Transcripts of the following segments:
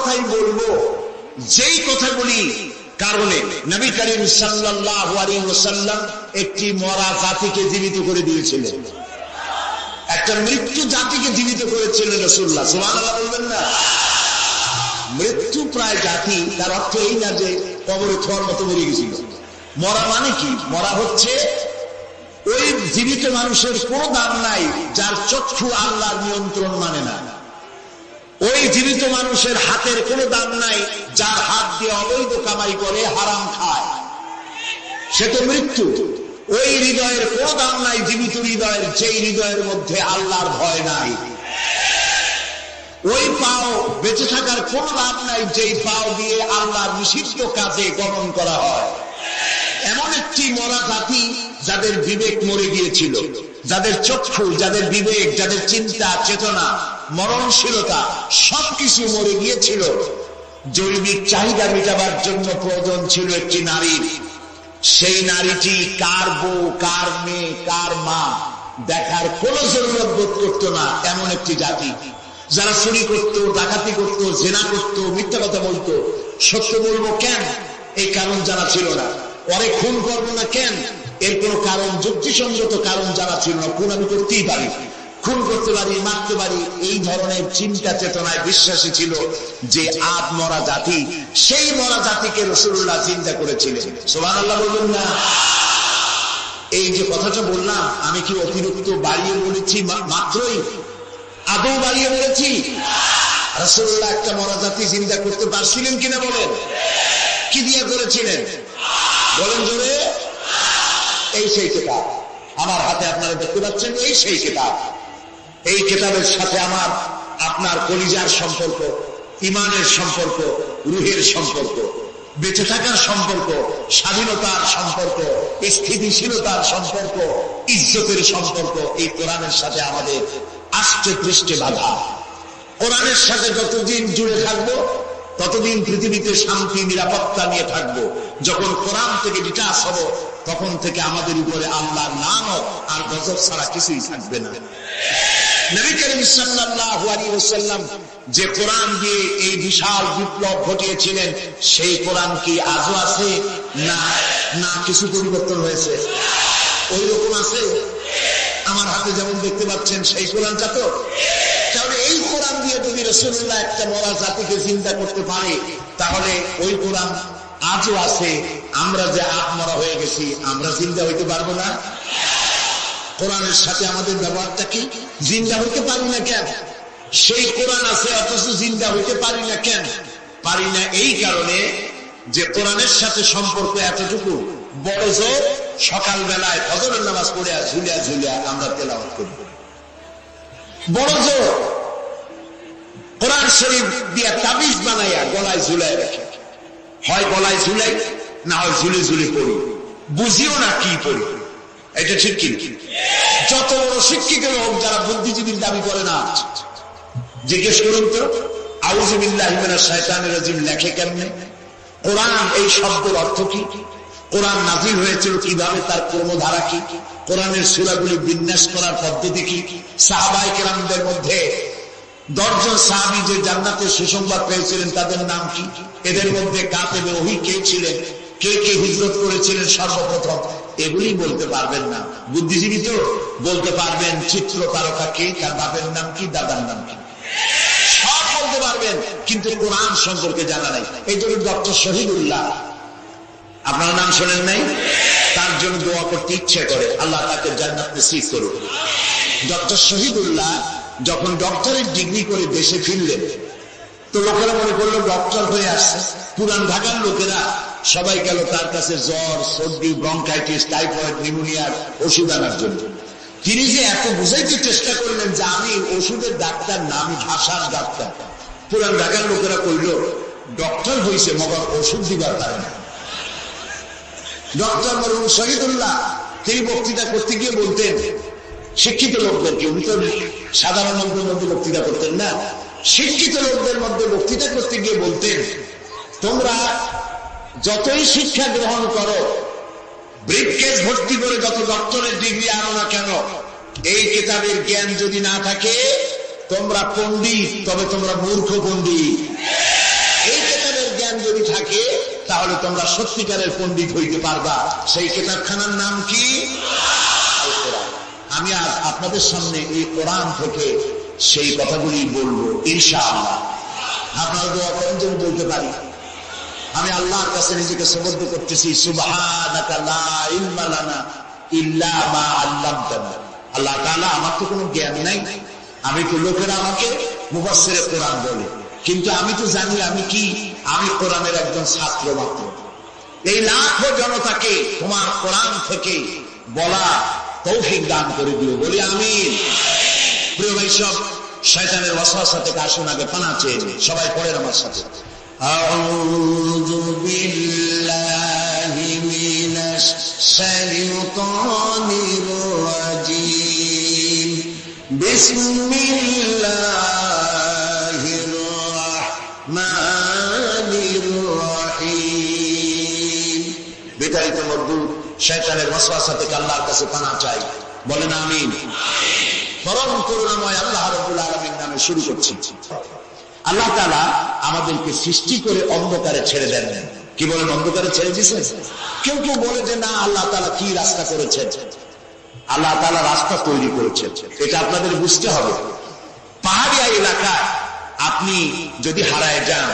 কথাই বলবো, যেই কথাগুলি কারণে নবী করিম সাল্লাল্লাহু আলাইহি ওয়াসাল্লাম একটি মরা জাতিকে জীবিত করে দিয়েছিলেন, একটা মৃত্যু জাতিকে জীবিত করেছিলেন রাসূলুল্লাহ। সুবহানাল্লাহ বলবেন না? মৃত্যু প্রায় জাতি, তার অর্থ এই না যে কবরে থোয়ার মতো মরে গেছিল। মরা মানে কি? মরা হচ্ছে ওই জীবিত মানুষের কোনো দাম নাই যার চক্ষু আল্লাহর নিয়ন্ত্রণ মানে না। ওই জীবিত মানুষের হাতের কোনো দাম নাই যার হাত দিয়ে অবৈধ কামাই করে, হারাম খায়, সে তো মৃত্যু। ওই হৃদয়ের কোনো দাম নাই জীবিত হৃদয়ের, যেই হৃদয়ের মধ্যে আল্লাহর ভয় নাই। ওই পাও বেঁচে থাকার কোনো লাভ নাই যেই পাও দিয়ে আল্লাহর নিষিদ্ধ কাজে গমন করা হয়। এমন একটি মরা জাতি যাদের বিবেক মরে গিয়েছিল, যাদের চক্ষু, যাদের বিবেক, যাদের চিন্তা চেতনা, মরণশীলতা সবকিছু মরে গিয়েছিল। জৈবিক চাহিদা মেটাবার জন্য প্রয়োজন ছিল একটি নারীর। সেই নারীটি কার বউ, কার মেয়ে, কার মা দেখার কোন জরুরত বোধ করত না। এমন একটি জাতি যারা চুরি করতো, ডাকাতি করতো, জেনা করতো, মিথ্যা কথা বলতো। সত্য বলবো কেন? এই কারণ জানা ছিল না। পরে খুন করবো না কেন? এর কোনো কারণ, যুক্তিসঙ্গত কারণ জানা ছিল না। খুন আমি করতেই পারি, খুন করতে পারি, মারতে পারি, এই ধরনের চিন্তা চেতনায় বিশ্বাসী ছিল যে আদ মরা জাতি। সেই মরা জাতিকে রাসূলুল্লাহ চিন্তা করেছিলেন। সুবহানাল্লাহ বলুন না? এই যে কথাটা বললাম, আমি কি অতিরিক্ত বাড়িয়ে বলেছি? মাত্রই আদৌ বাড়িয়ে বলেছি? রাসূলুল্লাহ একটা মরা জাতি চিন্তা করতে পারছিলেন কিনা বলেন? কি দিয়ে করেছিলেন বলেন জোরে? এই সেই কিতাব আমার হাতে আপনারা দেখতে পাচ্ছেন, এই সেই কিতাব। এই কিতাবের সাথে আমার আপনার কলিজার সম্পর্ক, ইমানের সম্পর্ক, রুহের সম্পর্ক, বেঁচে থাকার সম্পর্ক, স্বাধীনতার সম্পর্ক, স্থিতিশীলতার সম্পর্ক, ইজ্জতের সম্পর্ক এই কোরআনের সাথে আমাদের আষ্টে পৃষ্ঠে বাঁধা। কোরআনের সাথে যতদিন জুড়ে থাকবো ততদিন পৃথিবীতে শান্তি, নিরাপত্তা নিয়ে থাকবো। যখন কোরআন থেকে ডিটাচ হব তখন থেকে আমাদের উপরে আল্লাহর লানত আর গজব ছাড়া কিছুই থাকবে না। নবী করিম সাল্লাল্লাহু আলাইহি ওয়াসাল্লাম যে কোরআন দিয়ে এই বিশাল বিপ্লব ঘটিয়েছিলেন, সেই কোরআন কি আজও আছে? না, না, কিছু পরিবর্তন হয়েছে। ওই রকম আছে আমার হাতে যেমন দেখতে পাচ্ছেন, সেই কোরআনটা তো। তাহলে এই কোরআন দিয়ে যদি রাসূলুল্লাহ একটা মরা জাতিকে চিন্তা করতে পারে, তাহলে ওই কোরআন আজও আছে। আমরা যে আত্মরা হয়ে গেছি, আমরা জিন্দা হইতে পারবো না? কোরআনের সাথে আমাদের ব্যবহারটা কি? জিন্দা হইতে পারি না কেন? সেই কোরআন আছে অথচ জিন্দা হইতে পারি না কেন? পারি না এই কারণে যে কোরআনের সাথে সম্পর্ক এতটুকু বড় জোর, সকাল বেলায় ফজরের নামাজ পড়ে ঝুলিয়া ঝুলিয়া আমরা তেলাওয়াত করব। বড় জোর কোরআন শরীফ দিয়া তাবিজ বানাইয়া গলায় ঝুলাই রাখে, হয় গলায় ঝুলাই, না হয় ঝুলে ঝুলে পড়ি, বুঝিও না কি পড়ি। এটা ঠিক কি? যত বড় শিক্ষিত হোক, যারা বুদ্ধিজীবীর দাবি করে না, জিজ্ঞেস করুন তো আউযু বিল্লাহি মিনাশ শাইতানির রাজিম লেখে কেমনে? কোরআন এই শব্দের অর্থ কি? কোরআন নাযিল হয়েছিল কিভাবে? তার ক্রমধারা কি? কোরআনের সূরাগুলি বিন্যাস করার পদ্ধতি কি? সাহাবায়ে কেরামদের মধ্যে 10 জন সাহাবী যে জান্নাতের সুসংবাদ পেয়েছিলেন তাদের নাম কি? এদের মধ্যে কাতেবে ওহী কে ছিলেন? কে কে হিজরত করেছিলেন সর্বপ্রথম? এগুলি বলতে পারবেন না। বুদ্ধিজীবী তো বলতে পারবেন চিত্র তারকা কে, তার বাপের নাম কি, দাদার নাম কি, সব বলতে পারবেন, কিন্তু কোরআন সম্পর্কে জানা নাই। এই জন্য ডক্টর শহীদুল্লাহ, আপনার নাম শোনেন নাই? তার জন্য দোয়া করতে ইচ্ছে করে, আল্লাহ তাকে জান্নাত নসিব করুন। ডক্টর শহীদুল্লাহ যখন ডক্টরের ডিগ্রি করে দেশে ফিরলেন, তো লোকেরা মনে করলো ডক্টর হয়ে আসছে। পুরান ঢাকার লোকেরা সবাই গেল তার কাছে জ্বর, সর্দি, ব্রঙ্কাইটিস, টাইফয়েড, নিউমোনিয়ার ওষুধ আনার জন্য। তিনি যে এত বুঝাইতে চেষ্টা করলেন যে আমি ওষুধের ডাক্তার না, আমি ভাষার ডাক্তার। পুরান ঢাকার লোকেরা কইল ডক্টর হয়েছে মগর ওষুধ দিবার পারে না। ডক্টর মরহুম শহীদুল্লাহ তিনি বক্তৃতা করতে গিয়ে বলতেন শিক্ষিত লোকদেরকে, উনি তো সাধারণ লোকদের মধ্যে বক্তৃতা করতেন না, শিক্ষিত লোকদের মধ্যে বক্তৃতা করতে গিয়ে বলতেন, তোমরা যতই শিক্ষা গ্রহণ করো, ব্রিফকেস ভর্তি করে যত ডক্টরের ডিগ্রি আনো না কেন, এই কিতাবের জ্ঞান যদি না থাকে তোমরা পণ্ডিত, তবে তোমরা মূর্খ পণ্ডিত। তাহলে তোমরা সত্যিকারের পণ্ডিত হইতে পারবা। সেই কিতাবখানার নাম কি? আল কোরআন। আমি আজ আপনাদের সামনে এই কোরআন থেকে সেই কথাগুলি বলবো ইনশাআল্লাহ। আপনারা দোয়া করেন যেন বলতে পারি। আমি আল্লাহর কাছে নিজেকে সুবদ্ধ করতেছি, সুবহানাকা লা ইলমা লানা ইল্লা মা আল্লামতানা। আল্লাহ তাআলা, আমার তো কোনো জ্ঞান নাই। আমি তো, লোকেরা আমাকে মুফাসসিরে কোরআন বলে, কিন্তু আমি তো জানি আমি কি, আমি কোরআনের একজন ছাত্র মাত্র। এই লাখো জনতাকে তোমার কোরআন থেকে বলা তৌফিক দান করে দিও, বলি আমিন। প্রিয় ভাই সব, শয়তানের ওয়াসওয়াসা থেকে আসুন আগে পানা চেয়ে নিই। সবাই পড়েন আমার সাথে। আউযু বিল্লাহি মিনাশ শাইতানির রাজীম। বিসমিল্লাহির রাহমানির রাহিম। বিতাড়িত মরদুদ শয়তানের ওয়াসওয়াসা থেকে আল্লাহর কাছে পানা চাই, বলেন আমিন। পরম করুণাময় আল্লাহ রাব্বুল আলামিন নামে শুরু করছি। আল্লাহ তাআলা আমাদেরকে সৃষ্টি করে অন্ধকারে ছেড়ে দেন। কি বলেন? অন্ধকারে ছেড়ে দিয়েছেন। কেউ কেউ বলে যে না, আল্লাহ তাআলা কি রাস্তা করেছেন? আল্লাহ তাআলা রাস্তা তৈরি করেছেন, এটা আপনাদের বুঝতে হবে। পাহাড়িয়া এলাকায় আপনি যদি হারায় যান,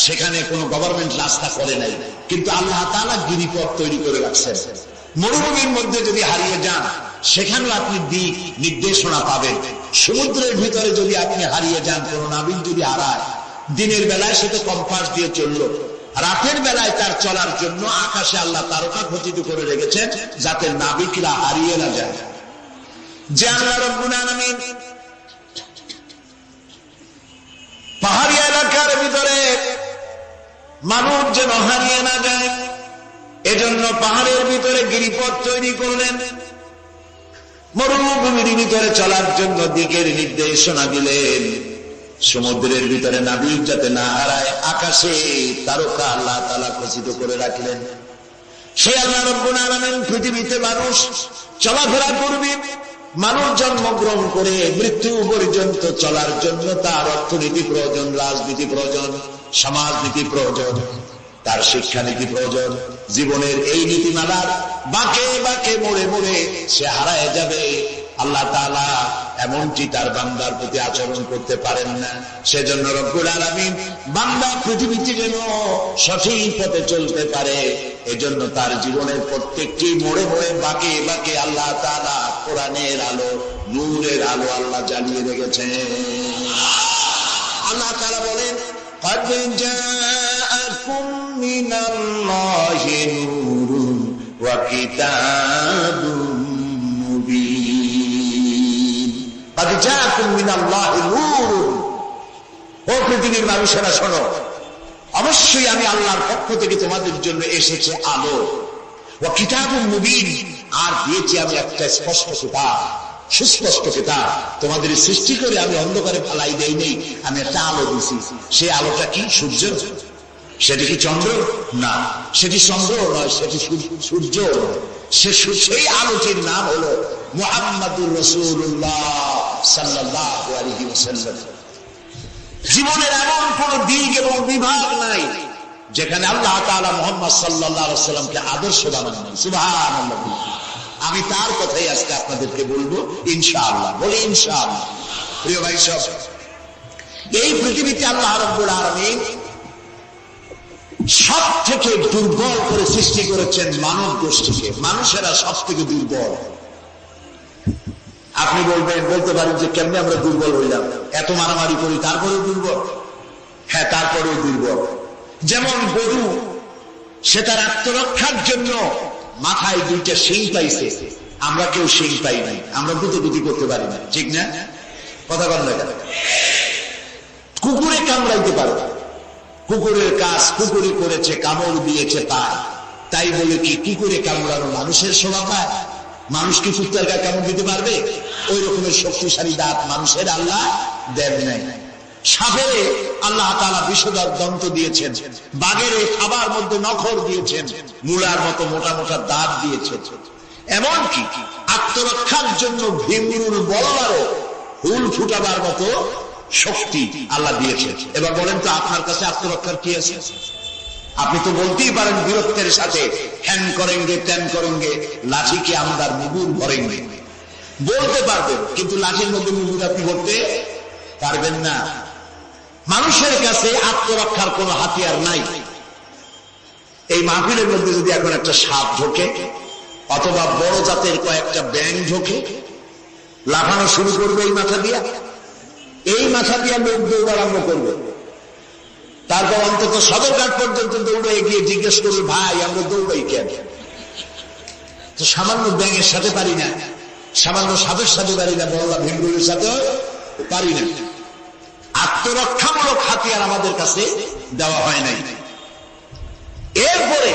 সেখানে কোনো গভর্নমেন্ট রাস্তা করে নাই, কিন্তু আল্লাহ তাআলা গিরিপথ তৈরি করে রাখছেন। মরুভূমির মধ্যে যদি হারিয়ে যান, সেখানেও আপনি দিক নির্দেশনা পাবেন। সমুদ্রের ভিতরে যদি আপনি হারিয়ে যান, কোন নাবিক যদি হারায়, দিনের বেলায় সে তো কম্পাস দিয়ে চললো, রাতের বেলায় তার চলার জন্য আকাশে আল্লাহ তারকা খচিত করে রেখেছেন, যাতে নাবিকরা হারিয়ে না যায়। যে আল্লাহ রাব্বুল আলামিন পাহাড়িয়া এলাকার ভিতরে মানুষ যেন হারিয়ে না যায়, এজন্য পাহাড়ের ভিতরে গিরিপথ তৈরি করলেন। মরুভূমির ভিতরে চলার জন্য দিকের নির্দেশনা দিলেন। সমুদ্রের ভিতরে নাবিক যাতে না হারায়, আকাশে তারকা আল্লাহ তাআলা খচিত করে রাখলেন। সেই আল্লাহ রাব্বুল আলামিন পৃথিবীতে মানুষ চলাফেরা করবে, মানুষ জন্মগ্রহণ করে মৃত্যু পর্যন্ত চলার জন্য তার অর্থনীতি প্রয়োজন, রাজনীতি প্রয়োজন, সমাজনীতি প্রয়োজন, তার শিক্ষানীতি প্রয়োজন। জীবনের এই নীতিমালার বাঁকে বাঁকে মোড়ে মোড়ে সে হারায় যাবে। আল্লাহ তাআলা এমনটি তার বান্দার প্রতি আচরণ করতে পারেন না। সেজন্য রব্বুল আলামিন বান্দা পৃথিবীতে যেন সঠিক পথে চলতে পারে, এজন্য তার জীবনের প্রত্যেকটি মোড়ে মোড়ে বাঁকে বাঁকে আল্লাহ তাআলা কোরআনের আলো, নূরের আলো আল্লাহ জ্বালিয়ে রেখেছেন। আল্লাহ তাআলা বলেন, قد جاءكم من الله نور وكتاب مبين। قد جاءكم من الله نور। ও পৃথিবীর মানুষেরা শোনো, অবশ্যই আমি আল্লাহর পক্ষ থেকে তোমাদের জন্য এসেছে আলো। ওয়া কিতাবুম মুবিন, আর দিয়েছি আমি একটা স্পষ্ট কিতাব, সুস্পষ্ট কিতাব। তোমাদের সৃষ্টি করে আমি অন্ধকারে ফালাই দেই নেই, আমি একটা আলো দিছি। সেই আলোটা কি? সূর্য। সেটি কি চন্দ্র? না, সেটি চন্দ্র নয়, সেটি সূর্য। সেই আলোটির নাম হলো মুহাম্মাদুর রাসূলুল্লাহ সাল্লাল্লাহু আলাইহি ওয়াসাল্লাম। জীবনের এমন কোন দিক এবং বিভাগ নাই যেখানে আল্লাহ তাআলা মুহাম্মদ সাল্লাল্লাহু আলাইহি ওয়াসাল্লামকে আদর্শ বানান নাই। সুবহানাল্লাহ। আমি তার কথাই আজকে আপনাদেরকে বলবো ইনশাআল্লাহ। বলি ইনশাআল্লাহ। প্রিয় ভাই সব, এই পৃথিবীতে আল্লাহ রাব্বুল আলামিন সব থেকে দুর্বল করে সৃষ্টি করেছেন মানব গোষ্ঠীকে। মানুষেরা সব থেকে দুর্বল। আপনি বলবেন, বলতে পারেন যে কেমনে আমরা দুর্বল হইলাম? এত মারামারি করি তারপরেও দুর্বল? হ্যাঁ, তারপরেও দুর্বল। যেমন গরু, সে তার আত্মরক্ষার জন্য মাথায় দুইটা শিং পাইছে, আমরা কেউ শিং পাই নাই, আমরা গুতি করতে পারি না, ঠিক না? কথা বল না। কুকুরে কামড়াইতে পারে, কুকুরের কাজ কুকুরে করেছে, কামড় দিয়েছে তার, তাই বলে কি কুকুরে কামড়ানো মানুষের স্বভাব? মানুষ কি কুত্তার গায়ে কামড় দিতে পারবে? ওই রকমের শক্তিশালী দাঁত মানুষের আল্লাহ দেন নাই। সাপের আল্লাহ তাআলা বিষধর দন্ত দিয়েছেন, বাঘের খাবার মধ্যে নখর দিয়েছেন, মূলার মতো মোটা মোটা দাঁত দিয়েছেন। এমনকি আত্মরক্ষার জন্য ভীমরুল বল্লারও হুল ফুটাবার মতো শক্তি আল্লাহ দিয়েছেন। এবার বলেন তো, আপনার কাছে আত্মরক্ষার কি আছে? আপনি তো বলতেই পারেন বীরত্বের সাথে, হ্যান করেঙ্গে ত্যান করেঙ্গে, লাঠিকে আমদার মুগুর ভরেঙ্গে, বলতে পারবেন, কিন্তু লাঠির মধ্যে মুগুর আপনি ভরতে পারবেন না। মানুষের কাছে আত্মরক্ষার কোন হাতিয়ার নাই। এই মাহফিলের মধ্যে যদি এখন একটা সাপ ঢোকে অথবা বড় জাতের কয়েকটা ব্যাঙ ঢোকে, লাফানো শুরু করবে এই মাথা দিয়া, লোক দৌড় আরম্ভ করবে। তারপর অন্তত সদরঘাট পর্যন্ত দৌড়ে গিয়ে জিজ্ঞেস করবে, ভাই আমরা দৌড়াই কেন? তো সামান্য ব্যাঙের সাথে পারি না, সামান্য সাপের সাথে পারি না, বড়লা ভীমরুলের সাথে পারি না। আত্মরক্ষামূলক হাতিয়ার আমাদের কাছে দেওয়া হয় নাই। এরপরে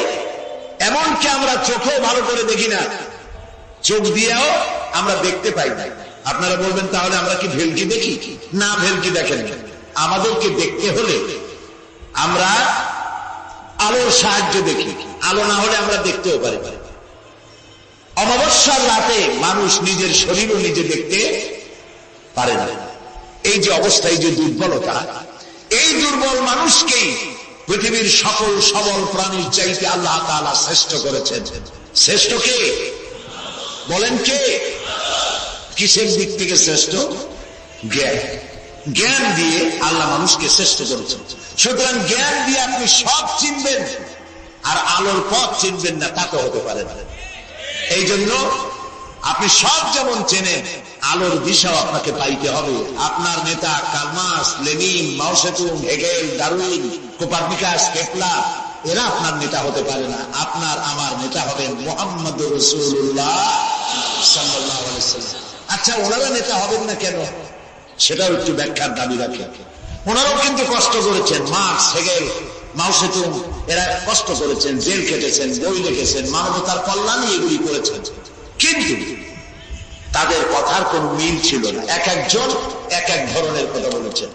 এমনকি আমরা চোখেও ভালো করে দেখি না, চোখ দিয়েও আমরা দেখতে পাই না। আপনারা বলবেন তাহলে আমরা কি ভেলকি দেখি? না, ভেলকি দেখেন। আমাদেরকে দেখতে হলে আমরা আলোর সাহায্য দেখি, আলো না হলে আমরা দেখতেও পারি। অমাবস্যার রাতে মানুষ নিজের শরীরও নিজে দেখতে পারে না। এই যে অবস্থা, এই যে দুর্বলতা, এই দুর্বল মানুষকেই পৃথিবীর সকল সবল প্রাণীর চাইতে আল্লাহ তাআলা শ্রেষ্ঠ করেছেন। শ্রেষ্ঠ কে বলেন? কে? কিসের দিক থেকে শ্রেষ্ঠ? জ্ঞান। জ্ঞান দিয়ে আল্লাহ মানুষকে শ্রেষ্ঠ করেছেন। সুতরাং জ্ঞান দিয়ে আপনি সব চিনবেন, আর আলোর পথ চিনবেন না, তা তো হতে পারে না। এই জন্য আপনি সব যেমন চেনেন, আলোর দিশাও আপনাকে পাইতে হবে। আপনার নেতা Karl Marx, Lenin, Mao Tse tung, Hegel, Darwin, Copernicus, Kepler, এরা আপনার নেতা হতে পারে না। আপনার আমার নেতা হবেন মুহাম্মদুর রাসূলুল্লাহ সাল্লাল্লাহু আলাইহি ওয়াসাল্লাম। আচ্ছা, ওনারা নেতা হবেন না কেন? সেটাও একটু ব্যাখ্যার দাবি রাখে। ওনারাও কিন্তু কষ্ট করেছেন। মার্কস, হেগেল, মাও সেতুং, এরা কষ্ট করেছেন, জেল কেটেছেন, বই লিখেছেন, মানবতার কল্যাণে এগুলি করেছেন। কিন্তু তাদের কথার কোন মিল ছিল না। এক একজন এক এক ধরনের কথা বলেছেন,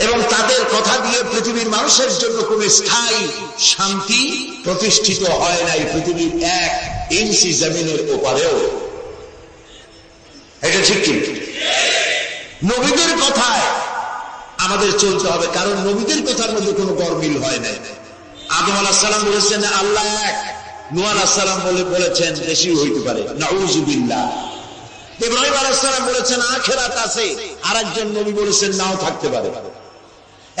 এবং তাদের কথা দিয়ে পৃথিবীর মানুষের জন্য কোন স্থায়ী শান্তি প্রতিষ্ঠিত হয় নাই পৃথিবীর এক ইঞ্চি জমিনের ওপারেও। এটা ঠিক কি? নবীদের কথায় আমাদের চলতে হবে, কারণ নবীদের কথার মধ্যে কোনো গরমিল হয় নাই। আদম আলাইহিস সালাম বলেছেন আল্লাহ এক, নূহ আলাইহিস সালাম বলেছেন বেশি হইতে পারে, নাউযুবিল্লাহ। ইব্রাহিম আলাইহিস সালাম বলেছেন আখিরাত আছে, আরেকজন নবী বলেছেন নাও থাকতে পারে।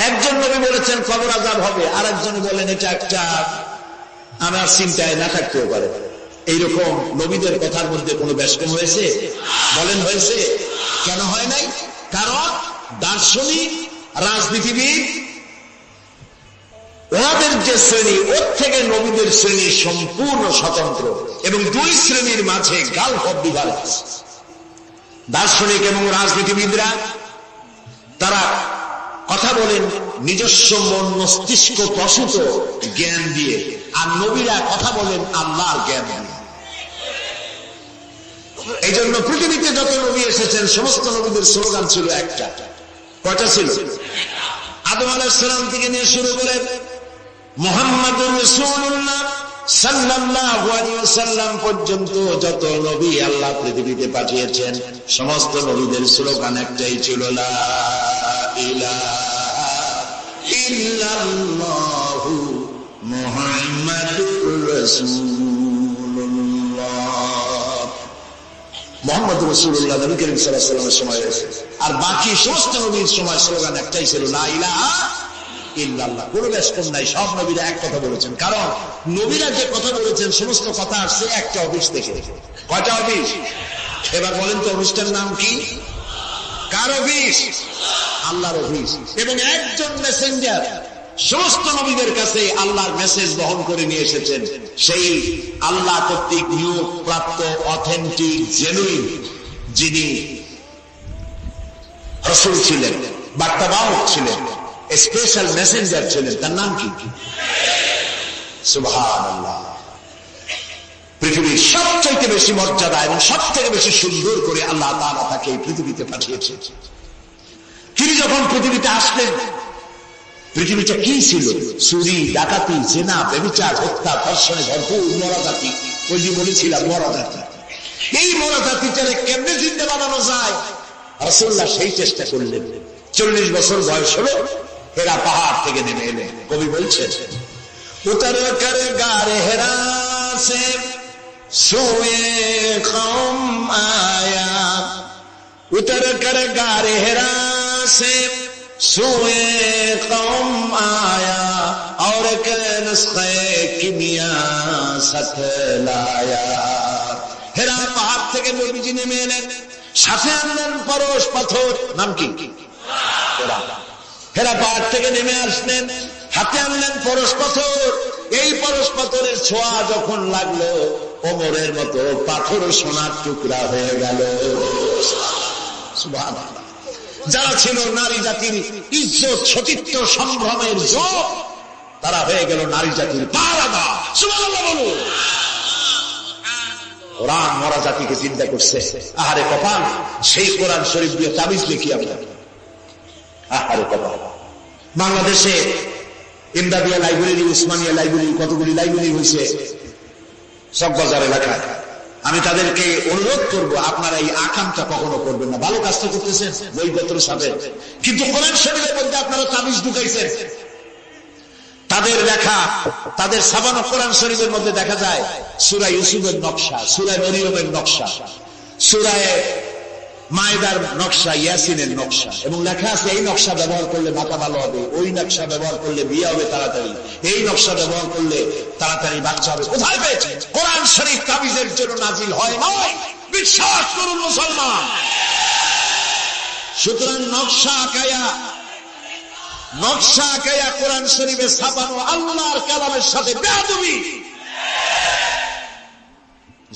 একজন নবী বলেছেন কবর আযাব হবে, আরেকজন বলেন এটা একটা আমার চিন্তায় না থাকতেও পারে। এইরকম নবীদের কথার মধ্যে কোনো ব্যস্তম হয়েছে? বলেন হয়েছে? কেন হয় নাই? কারণ দার্শনিক, রাজনীতিবিদ, ওনাদের যে শ্রেণী, ওর থেকে নবীদের শ্রেণী সম্পূর্ণ স্বতন্ত্র, এবং দুই শ্রেণীর মাঝে গালফ অফ ডিভাইস। দার্শনিক এবং রাজনীতিবিদরা তারা কথা বলেন নিজস্ব মন মস্তিষ্ক প্রসূত জ্ঞান দিয়ে, আর নবীরা কথা বলেন আল্লাহর জ্ঞান দিয়ে। এই জন্য পৃথিবীতে যত নবী এসেছেন সমস্ত নবীদের স্লোগান ছিল একটা। কয়টা ছিল? আদম আলাইহিস সালাম থেকে নিয়ে শুরু করে মুহাম্মাদুর রাসূলুল্লাহ সাল্লাল্লাহু আলাইহি ওয়াসাল্লাম পর্যন্ত যত নবী আল্লাহ পৃথিবীতে পাঠিয়েছেন সমস্ত নবীদের স্লোগান একটাই ছিল, লা ইলাহা ইল্লাল্লাহু মুহাম্মাদুর রাসূলুল্লাহ। মুহাম্মদুর রাসূলুল্লাহ নবী করিম সাল্লাল্লাহু আলাইহি ওয়াসাল্লামের সময় এসেছে, আর বাকি সমস্ত নবীর সময় স্লোগান একটাই ছিল, লা ইলাহা ইল্লাল্লাহ। কোনো ব্যস্তম নাই, সব নবীরা এক কথা বলেছেন। কারণ নবীরা যে কথা বলেছেন সমস্ত কথা আসছে একটা অফিস থেকে। কয়টা অফিস? এবার বলেন তো অফিসটার নাম কি? কার অফিস? আল্লাহর অফিস। এবং একজন মেসেঞ্জার সমস্ত নবীদের কাছে আল্লাহর মেসেজ বহন করে নিয়ে এসেছেন, সেই আল্লাহ কর্তৃক নিয়োগ প্রাপ্ত অথেন্টিক জেনুইন যিনি রাসূল ছিলেন, বার্তাবাহক ছিলেন, স্পেশাল মেসেঞ্জার ছিলেন, তার নাম কি? সুবহানাল্লাহ। পৃথিবীর সবচেয়ে বেশি মর্যাদা এবং সবথেকে বেশি সুন্দর করে আল্লাহ তাআলা তাকে এই পৃথিবীতে পাঠিয়েছেন। তিনি যখন পৃথিবীতে আসলেন, পৃথিবীটা কি ছিল? চুরি, ডাকাতি, জেনা, ব্যভিচার, হত্যা, ধর্ষণে ভরপুর মরা জাতি। ওই যে বলেছিলাম মরা জাতি। এই মরা জাতিটারে কেমনে জিন্দা বানানো যায়, রাসূলুল্লাহ সেই চেষ্টা করলেন। 40 বছর বয়স হলো, হেরা পাহাড় থেকে নেমে এলেন। কবি বলছেন, উতর কর গারে হেরা সে সোয়ে কওম আয়া, উতর কর গারে হেরা সে সোয়ে কওম আয়া, और एक नुस्खे किमिया साथ लाया। হেরা পাহাড় থেকে নবীজি নেমে এলেন, সাথে আনলেন পরশ পাথর। নাম কি? হেরা পাহাড় থেকে নেমে আসলেন, হাতে আনলেন পরশ পাথর। এই পরশ পাথরের ছোঁয়া যখন লাগলো, ওমরের মতো পাথর সোনার টুকরা হয়ে গেল। সুবহানাল্লাহ। যারা ছিল নারী জাতির ইজ্জত, সতীত্ব, সম্ভ্রমের জোর, তারা হয়ে গেল নারী জাতির পাহারাদা। সুবহানাল্লাহ বলুন। কোরআন মরা জাতিকে চিন্তা করছে। আহারে কপাল, সেই কোরআন শরীফ দিয়ে তাবিজ লিখি আমরা। আহারে কপাল। বাংলাদেশে ইমদাদিয়া লাইব্রেরি, উসমানিয়া লাইব্রেরি, কতগুলি লাইব্রেরি হয়েছে চকবাজার এলাকায়। আমি তাদেরকে অনুরোধ করব, আপনারা এই আকামটা কখনো করবেন না। ভালো কাজটা করতেছেন, বইপত্র সাথে, কিন্তু কোরআন শরীফের মধ্যে আপনারা তাবিজ ঢুকাইছেন। তাদের লেখা, তাদের ছাপানো কোরআন শরীফের মধ্যে দেখা যায় সূরা ইউসুফের নকশা, সূরা মরিয়মের নকশা, সূরা মায়েদার নকশা, ইয়াসিনের নকশা, এবং লেখা আছে এই নকশা ব্যবহার করলে মাথা ভালো হবে, ওই নকশা ব্যবহার করলে বিয়ে হবে তাড়াতাড়ি, এই নকশা ব্যবহার করলে তাড়াতাড়ি বাচ্চা হবে। কোথায় পেয়েছে? কোরআন শরীফ তাবিজের জন্য নাজিল হয় নয়, বিশ্বাস করুন মুসলমান। সুতরাং নকশা আঁকায়া কোরআন শরীফে ছাপানো আল্লাহর কালামের সাথে বেয়াদবি।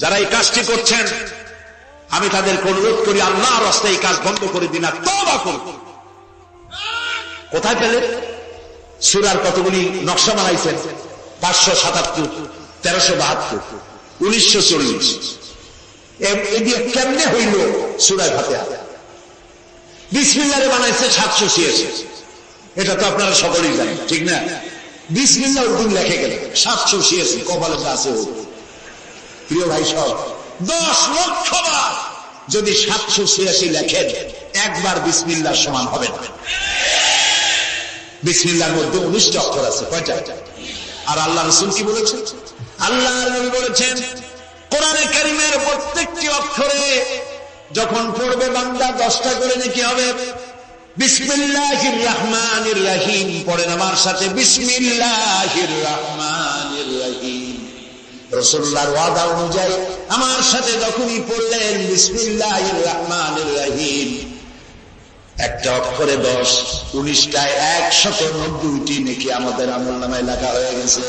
যারা এই কাজটি করছেন, আমি তাদেরকে অনুরোধ করি, আল্লাহর রাস্তায় এই কাজ বন্ধ করে দিন, আর তওবা করুন। কোথায় পেলে? সূরার কতগুলি নকশা বানাইছেন, 577, 1372, 1940। এদিকে কেমনে হইল সূরা ফাতিহা? বিসমিল্লাহরে বানাইছে 786। এটা তো আপনারা সকলেই জানেন, ঠিক না? বিসমিল্লাহ উর্দু লেখে গেলে 786 কপালে আছে। প্রিয় ভাই সব, 10 লক্ষ বার যদি 786 লেখেন, একবার বিসমিল্লাহর সমান হবে না। বিসমিল্লাহর মধ্যে 19টা অক্ষর আছে। কয়টা? আর আল্লাহ রাসূল কি বলেছেন? আল্লাহর নবী বলেছেন, কোরআনে কারীমের প্রত্যেকটি অক্ষরে যখন পড়বে বান্দা 10টা করে নেকি হবে। বিসমিল্লাহির রহমানির রহিম পড়েন আমার সাথে, বিসমিল্লাহির রহমানির রহিম। রাসূলুল্লাহর ওয়াদা অনুযায়ী আমার সাথে যখনই পড়লেন বিসমিল্লাহির রহমানির রহিম, একটা অক্ষরে 10, 19টায় 190টি নেকি আমাদের আমলনামায় লেখা হয়ে গেছে।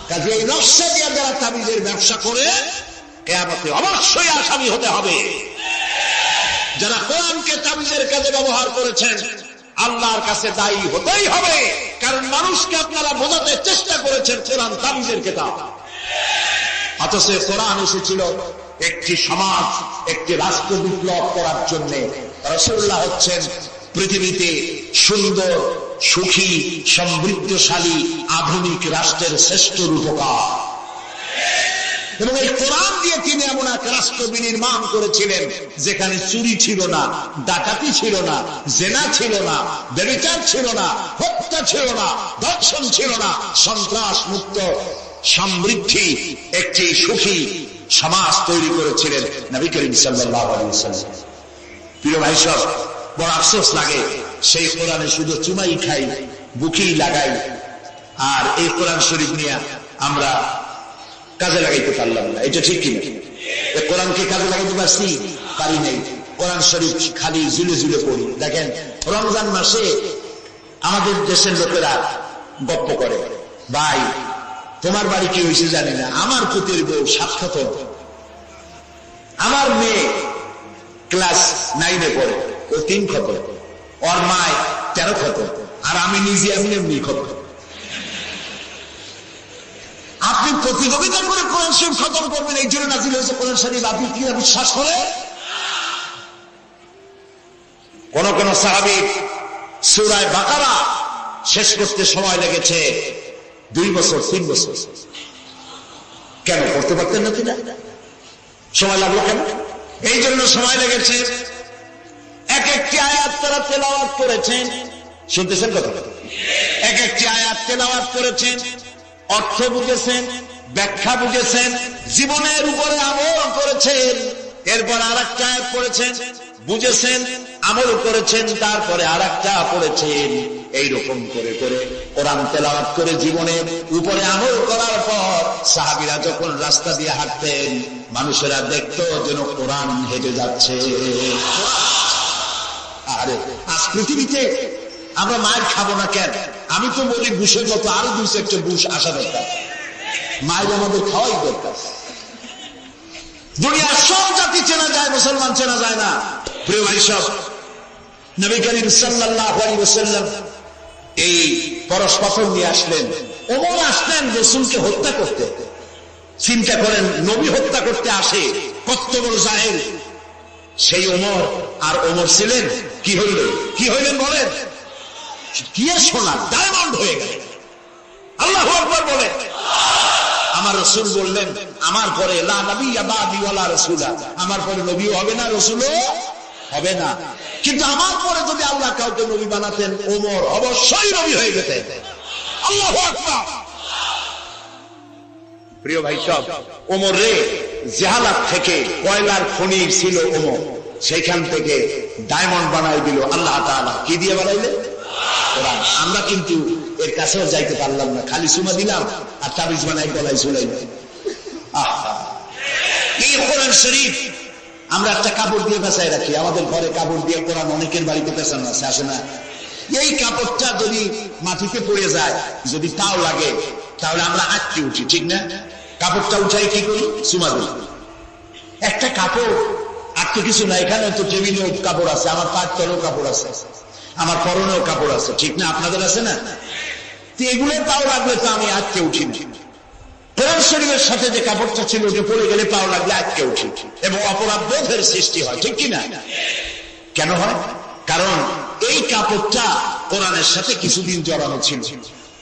কাজে এই নকশা দিয়ে যারা তাবিজের ব্যবসা করে, কিয়ামতে অবশ্যই আসামি হতে হবে। যারা কোরআনকে তাবিজের কাজে ব্যবহার করেছেন, আল্লাহর কাছে দায়ী হতেই হবে। কারণ মানুষকে আপনারা বোঝাতে চেষ্টা করেছেন কোরআন তাবিজের কিতাব, অথচ কোরআন এসেছিল একটি সমাজ, একটি রাষ্ট্র বিপ্লব করার জন্য। রাসূলুল্লাহ হচ্ছেন পৃথিবীতে সুন্দর, সুখী, সমৃদ্ধশালী আধুনিক রাষ্ট্রের শ্রেষ্ঠ রূপকার, এবং এই কোরআন দিয়ে তিনি এমন এক রাষ্ট্র বিনির্মাণ করেছিলেন যেখানে চুরি ছিল না, ডাকাতি ছিল না, জেনা ছিল না, ব্যভিচার ছিল না, হত্যা ছিল না, ধর্ষণ ছিল না, সন্ত্রাস মুক্ত সমৃদ্ধি একটি সুখী সমাজ তৈরি করেছিলেন নবী করিম সাল্লাল্লাহু আলাইহি ওয়াসাল্লাম। প্রিয় ভাই সব, বড় আফসোস লাগে সেই কোরআনে শুধু চুমাই খাই, বুকেই লাগাই, আর এই কোরআন শরীফ নিয়ে আমরা কাজে লাগাইতে পারলাম না। এটা ঠিক কিনা? কোরআনকে কাজে লাগাইতে পারি নাই। কোরআন শরীফ খালি ঝুলে ঝুলে পড়ি। দেখেন, রমজান মাসে আমাদের দেশের লোকেরা গপ্প করে, ভাই তোমার বাড়ি কি হয়েছে জানি না, আমার পুতের বউ 7 খতম, আমার মেয়ে ক্লাস 9-এ পড়ে, ও 3 খতম, ওর মায় 13 খতম, আর আমি নিজে এমনি খতম। আপনি প্রতিযোগিতা করে কোরআন শরীফ খতম করবেন, এই জন্য নাজিল হয়েছে কোরআন শরীফ। আপনি কি বিশ্বাস করে? কোন কোন সাহাবী সূরা বাকারা শেষ করতে সময় লেগেছে 2 বছর, 3 বছর। কেন? করতে পারতেন না কিনা? সময় লাগলো কেন? এই জন্য সময় লেগেছে। এক একটি আয়াত তারা তেলাওয়াত করেছেন, শুনতেছেন কথা? এক একটি আয়াত তেলাওয়াত করেছেন, অর্থ বুঝেছেন, ব্যাখ্যা বুঝেছেন, জীবনের উপরে আমল করেছেন, এরপর আরেকটা আয়াত পড়েছেন, বুঝেছেন, আমল করেছেন, তারপরে আরেকটা পড়েছেন। এইরকম করে করে কোরআন তেলাওয়াত করে জীবনের উপরে আমল করার পর সাহাবীরা যখন রাস্তা দিয়ে হাঁটতেন, মানুষেরা দেখতো যেন কোরআন হেঁটে যাচ্ছে। আরে আজ পৃথিবীতে আমরা মায়ের খাবো না কেন? আমি তো বলি বুশের মতো আরো 2-1টা বুশ আসা দরকার। মায়ের আমাদের খাওয়াই দরকার। দুনিয়ার সব জাতি চেনা যায়, মুসলমান চেনা যায় না। প্রিয় ভাই সব, নবী করিম সাল্লাল্লাহু আলাইহি ওয়াসাল্লাম এই পরশপাথর নিয়ে আসলেন। ওমর আসলেন রাসূলকে হত্যা করতে। চিন্তা করেন, নবী হত্যা করতে আসে, কত বড় জাহেল সেই ওমর। আর ওমর ছিলেন কি হইলেন বলেন? কি সোনা, ডায়মন্ড হয়ে গেল। আল্লাহু আকবার বলেন। আমার রাসূল বললেন, আমার পরে লা নবিয়্যা বাদি ওয়ালা রাসূলা, আমার পরে নবীও হবে না, রাসূলও হবে না। কিন্তু আমার পরে যদি আল্লাহ কাউকে নবী বানাতেন, ওমর অবশ্যই নবী হয়ে যেতেন। আল্লাহু আকবার। প্রিয় ভাই সব, ওমর রে জাহালাত থেকে কয়লার খনি ছিল ওমর, সেখান থেকে ডায়মন্ড বানাই দিল আল্লাহ তাআলা। কি দিয়ে বানাইলেন? কোরআন। আমরা কিন্তু এর কাছেও যাইতে পারলাম না, খালি সুমা দিলাম আর তাবিজ বানাই গলায় ঝুলাই। এই কোরআন শরীফ আমরা একটা কাপড় দিয়ে পেঁচাই রাখি। আমাদের ঘরে কাপড় দিয়ে কোরআন অনেকের বাড়িতে পেঁচানো আছে, আসে না? এই কাপড়টা যদি মাটিতে পড়ে যায়, যদি তাও লাগে, তাহলে আমরা আটকে উঠি, ঠিক না? কাপড়টা উঠাই কি করি? সুমা দিই। একটা কাপড় আর তো কিছু না, এখানে তো টেবিলেও কাপড় আছে, আমার পায়ের তলেও কাপড় আছে, আমার পরনেও কাপড় আছে, ঠিক না? আপনাদের আছে না? এগুলো পাও লাগলে তো আমি আটকে উঠি না। কোরআন শরীফের সাথে যে কাপড়টা ছিল, ওটা পড়ে গেলে পাও লাগলে আটকে উঠি এবং অপরাধ বোধের সৃষ্টি হয়, ঠিক কিনা? কেন হয়? কারণ এই কাপড়টা কোরআনের সাথে কিছুদিন জড়ানো ছিল।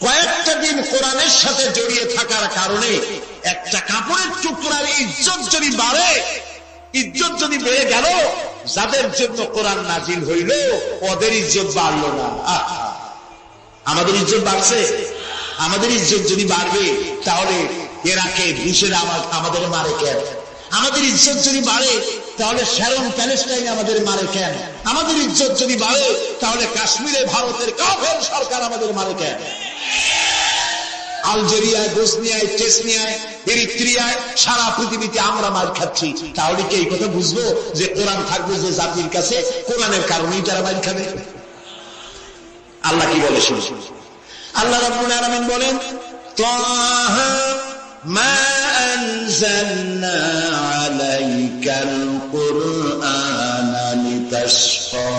কয়েকটা দিন কোরআনের সাথে জড়িয়ে থাকার কারণে একটা কাপড়ের টুকরার ইজ্জত যদি বাড়ে, ইজ্জত যদি বেড়ে গেল, যাদের জন্য কোরআন নাজিল হইল ওদের ইজ্জত বাড়লো না। আমাদের ইজ্জত বাড়ছে। আমাদের ইজ্জত যদি বাড়বে, তাহলে ইরাকে বুশেরা আমাদের মারে কেন? আমাদের ইজ্জত যদি বাড়ে, তাহলে শ্যারন প্যালেস্টাইন আমাদের মারে কেন? আমাদের ইজ্জত যদি বাড়ে, তাহলে কাশ্মীরে ভারতের কাফের সরকার আমাদের মারে কেন? আলজেরিয়ায়, বসনিয়ায়, চেচনিয়ায়, এরিত্রিয়ায়, সারা পৃথিবীতে আমরা মার খাচ্ছি। তাহলে কি এই কথা বুঝবো যে কোরআন থাকবে যে জাতির কাছে, কোরআনের কারণেই তারা মার খাবে? আল্লাহ কি বলে শুনুন। আল্লাহ রাব্বুল আলামিন বলেন, তাহা মা আনজালনা আলাইকাল কুরআনা লিতাশকা।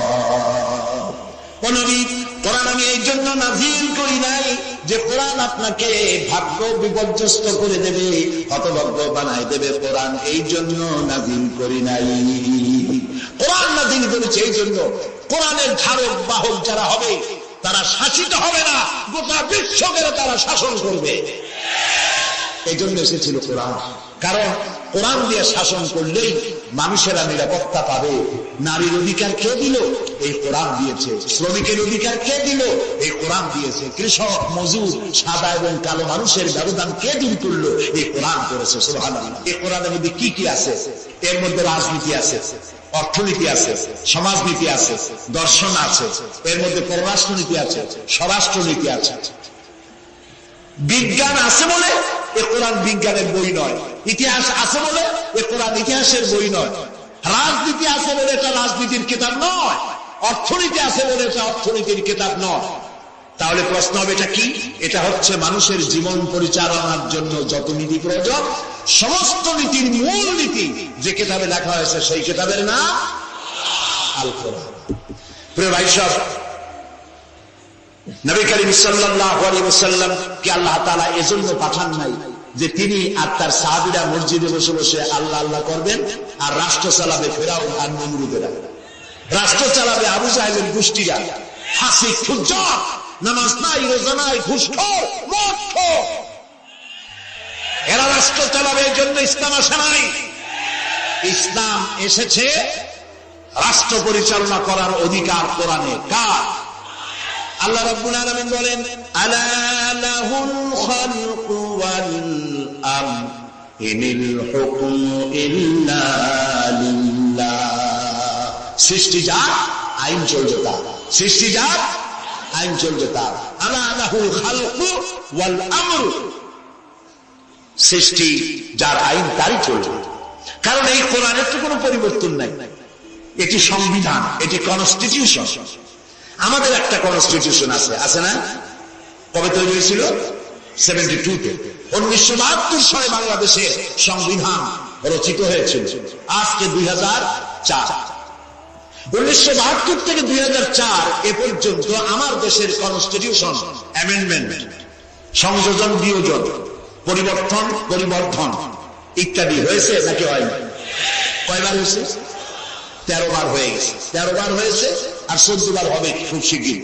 ও নবী, কোরআন আমি এই জন্য নাযিল করি নাই যে কোরআন আপনাকে ভাগ্য বিপর্যস্ত করে দেবে, হতভাগ্য বানায় দেবে। কোরআন এই জন্য নাযিল করি নাই। কোরআন নাযিল করেছে এই জন্য কোরআনের ধারক বাহক যারা হবে, তারা শাসিত হবে না, গোটা বিশ্বকে তারা শাসন করবে। এই জন্য এসেছিল কোরআন। কারণ কোরআন দিয়ে শাসন করলেই মানুষেরা নিরাপত্তা পাবে। নারীর অধিকার কে দিল? এই কোরআন দিয়েছে। শ্রমিকের অধিকার কে দিল? এই কোরআন দিয়েছে। কৃষক, মজুর, সাদা এবং কালো মানুষের ব্যবধান কে দূর করলো? এই কোরআন করেছে। সুবহানাল্লাহ। এই কোরআনের মধ্যে কি কি আছে? এর মধ্যে রাজনীতি আছে, অর্থনীতি আছে, সমাজনীতি আছে, দর্শন আছে, এর মধ্যে পররাষ্ট্রনীতি আছে, স্বরাষ্ট্রনীতি আছে। বিজ্ঞান আছে বলে এ কোরআন বিজ্ঞানের বই নয়। ইতিহাস আছে বলে এ কোরআন ইতিহাসের বই নয়। রাজনীতি আছে বলে এটা রাজনীতির কিতাব নয়। অর্থনীতি আছে বলে এটা অর্থনীতির কিতাব নয়। তাহলে প্রশ্ন হবে এটা কি? এটা হচ্ছে মানুষের জীবন পরিচালনার জন্য যত নীতি প্রয়োজন, সমস্ত নীতির মূল নীতি যে কিতাবে লেখা হয়েছে, সেই কিতাবের নাম আল কোরআন। প্রিয় ভাই সব, নবী করিম সাল্লাল্লাহু আলাইহি ওয়াসাল্লাম কে আল্লাহ তাআলা এজন্য পাঠান নাই যে তিনি আর তার সাহাবীরা মসজিদে বসে বসে আল্লাহ আল্লাহ করবেন আর রাষ্ট্র চালাবে ফেরাউন আর নমরুদেরা, রাষ্ট্র চালাবে আবু জাহেলের গোষ্ঠীরা, ফাসিক, ফুজ্জার, নামাজ নাই, রোজা নাই, ঘুষখোর, মদখোর, এরা রাষ্ট্র চালাবে। এর জন্য ইসলাম আসে নাই। ইসলাম এসেছে রাষ্ট্র পরিচালনা করার অধিকার কোরআনে। কার? আল্লাহ রাব্বুল আলামিন বলেন, আলা লাহুল খালকু ওয়াল আমর ইনিল হুকমু ইল্লা লিল্লাহ। সৃষ্টি যার, আইন চলবে তার। সৃষ্টি যার, আইন চলবে তার। আলা লাহুল খালকু ওয়াল আমর, সৃষ্টি যার, আইন তারই চলবে। কারণ এই কোরআনের তো কোনো পরিবর্তন নাই, এটি সংবিধান, এটি কনস্টিটিউশন। আমাদের একটা কনস্টিটিউশন আছে, আছে না? কবে তৈরি হয়েছিল? 72-তে। 1972 সালে বাংলাদেশের সংবিধান রচিত হয়েছিল। আজকে 2004। 1972 থেকে 2004 এ পর্যন্ত আমার দেশের কনস্টিটিউশন অ্যামেন্ডমেন্ট, সংযোজন, বিয়োজন, পরিবর্তন, পরিবর্ধন ইত্যাদি হয়েছে নাকি হয়নি? কয়বার হয়েছে? 13 বার হয়ে গেছে। 13 বার হয়েছে, আর 14 বার হবে খুব শীঘ্রই।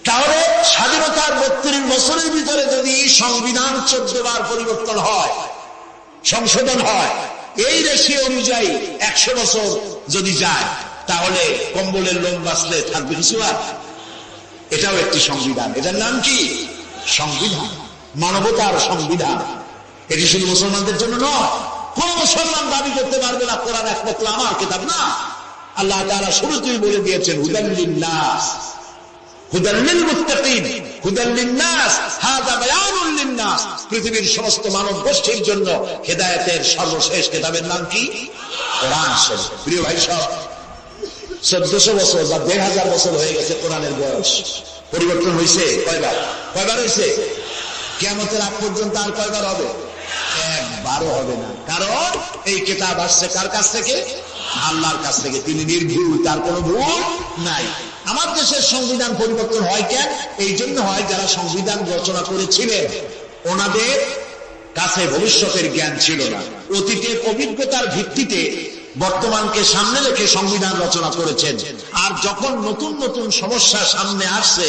তাহলে স্বাধীনতার 32 বছরের ভিতরে যদি সংবিধান 14 বার পরিবর্তন হয়, সংশোধন হয়, এই রেশিও অনুযায়ী 100 বছর যদি যায়, তাহলে কম্বলের লোম বাঁচলে থাকবে কিছু আর? এটাও একটি সংবিধান। এটার নাম কি? সংবিধান, মানবতার সংবিধান। এটি শুধু মুসলমানদের জন্য নয়। কোন মুসলমান দাবি করতে পারবে না কোরআন একমাত্র আমার কিতাব, না। আল্লাহ তাআলা শুরুতেই বলে দিয়েছেন, হুদাল লিন-নাস, হুদাল লিল-মুত্তাকিন, হুদাল লিন-নাস, হাযা বায়ানুল লিন-নাস। পৃথিবীর সমস্ত মানব গোষ্ঠীর জন্য হেদায়েতের সর্বশেষ কিতাবের নাম কি? কোরআন শরীফ। প্রিয় ভাই সব, 1400 বছর বা 1500 বছর হয়ে গেছে কোরআনের বয়স। পরিবর্তন হয়েছে কয়বার? কয়বার হয়েছে? কিয়ামতের আগ পর্যন্ত আর কয়বার হবে? একবারও হবে না। কারণ এই কিতাব আসছে কার কাছ থেকে? আল্লাহর কাছ থেকে। তিনি নির্ভুল, তার কোনো ভুল নাই। আমার দেশের সংবিধান পরিবর্তন হয় কেন? এই জন্য হয়, যারা সংবিধান রচনা করেছিলেন ওনাদের কাছে ভবিষ্যতের জ্ঞান ছিল না। অতীতের অভিজ্ঞতার ভিত্তিতে বর্তমানকে সামনে রেখে সংবিধান রচনা করেছেন। আর যখন নতুন নতুন সমস্যা সামনে আসছে,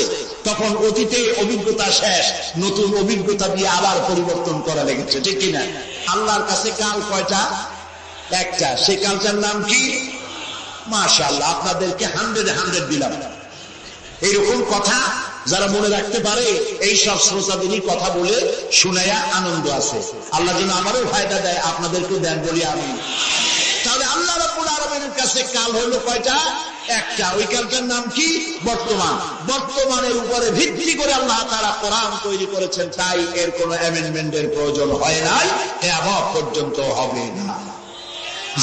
তখন অতীতে অভিজ্ঞতা শেষ, নতুন অভিজ্ঞতা দিয়ে আবার পরিবর্তন করা লেগেছে, ঠিক কিনা? আল্লাহর কাছে কাল কয়টা? একটা। সেই কালটার নাম কি? মাশাআল্লাহ, আপনাদেরকে 100 দিলাম। এইরকম কথা যারা মনে রাখতে পারে, এই সব শ্রোতাদেরই কথা বলে শুনাইয়া আনন্দ আছে। আল্লাহ যেন আমারও ফায়দা দেয়, আপনাদেরকেও দেন বলি আমি। তাহলে আল্লাহ রাব্বুল আলামিনের কাছে কাল হলো কয়টা? একটা। ওই কালটার নাম কি? বর্তমান। বর্তমানের উপরে ভিত্তি করে আল্লাহ তাআলা কোরআন তৈরি করেছেন, তাই এর কোনো অ্যামেন্ডমেন্টের প্রয়োজন হয় নাই, কিয়ামত পর্যন্ত হবে না।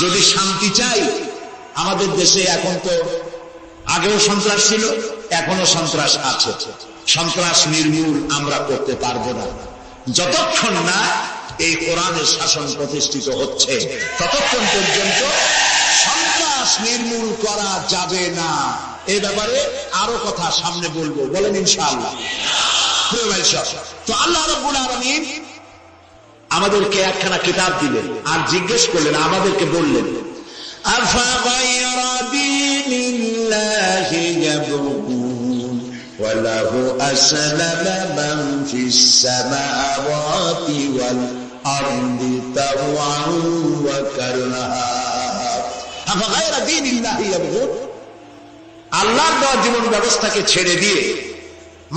যদি শান্তি চাই আমাদের দেশে, এখন তো আগেও সন্ত্রাস ছিল, এখনো সন্ত্রাস আছে। সন্ত্রাস নির্মূল আমরা করতে পারবো না যতক্ষণ না এই কোরআনের শাসন প্রতিষ্ঠিত হচ্ছে, ততক্ষণ পর্যন্ত সন্ত্রাস নির্মূল করা যাবে না। এই ব্যাপারে আরো কথা সামনে বলবো, বলেন ইনশাআল্লাহ। তো আল্লাহ রাব্বুল আলামিন আমাদেরকে একখানা কিতাব দিলেন, আর জিজ্ঞেস করলেন, আমাদেরকে বললেন, আফাগায়রা দীনিল্লাহি ইয়াবগুন ওয়া লাহু আসলামা মান ফিস সামাওয়াতি ওয়াল আরদি তাওআন ওয়া কারহা। আফাগায়রা দীনিল্লাহি ইয়াবগুন, আল্লাহর দেওয়া জীবন ব্যবস্থাকে ছেড়ে দিয়ে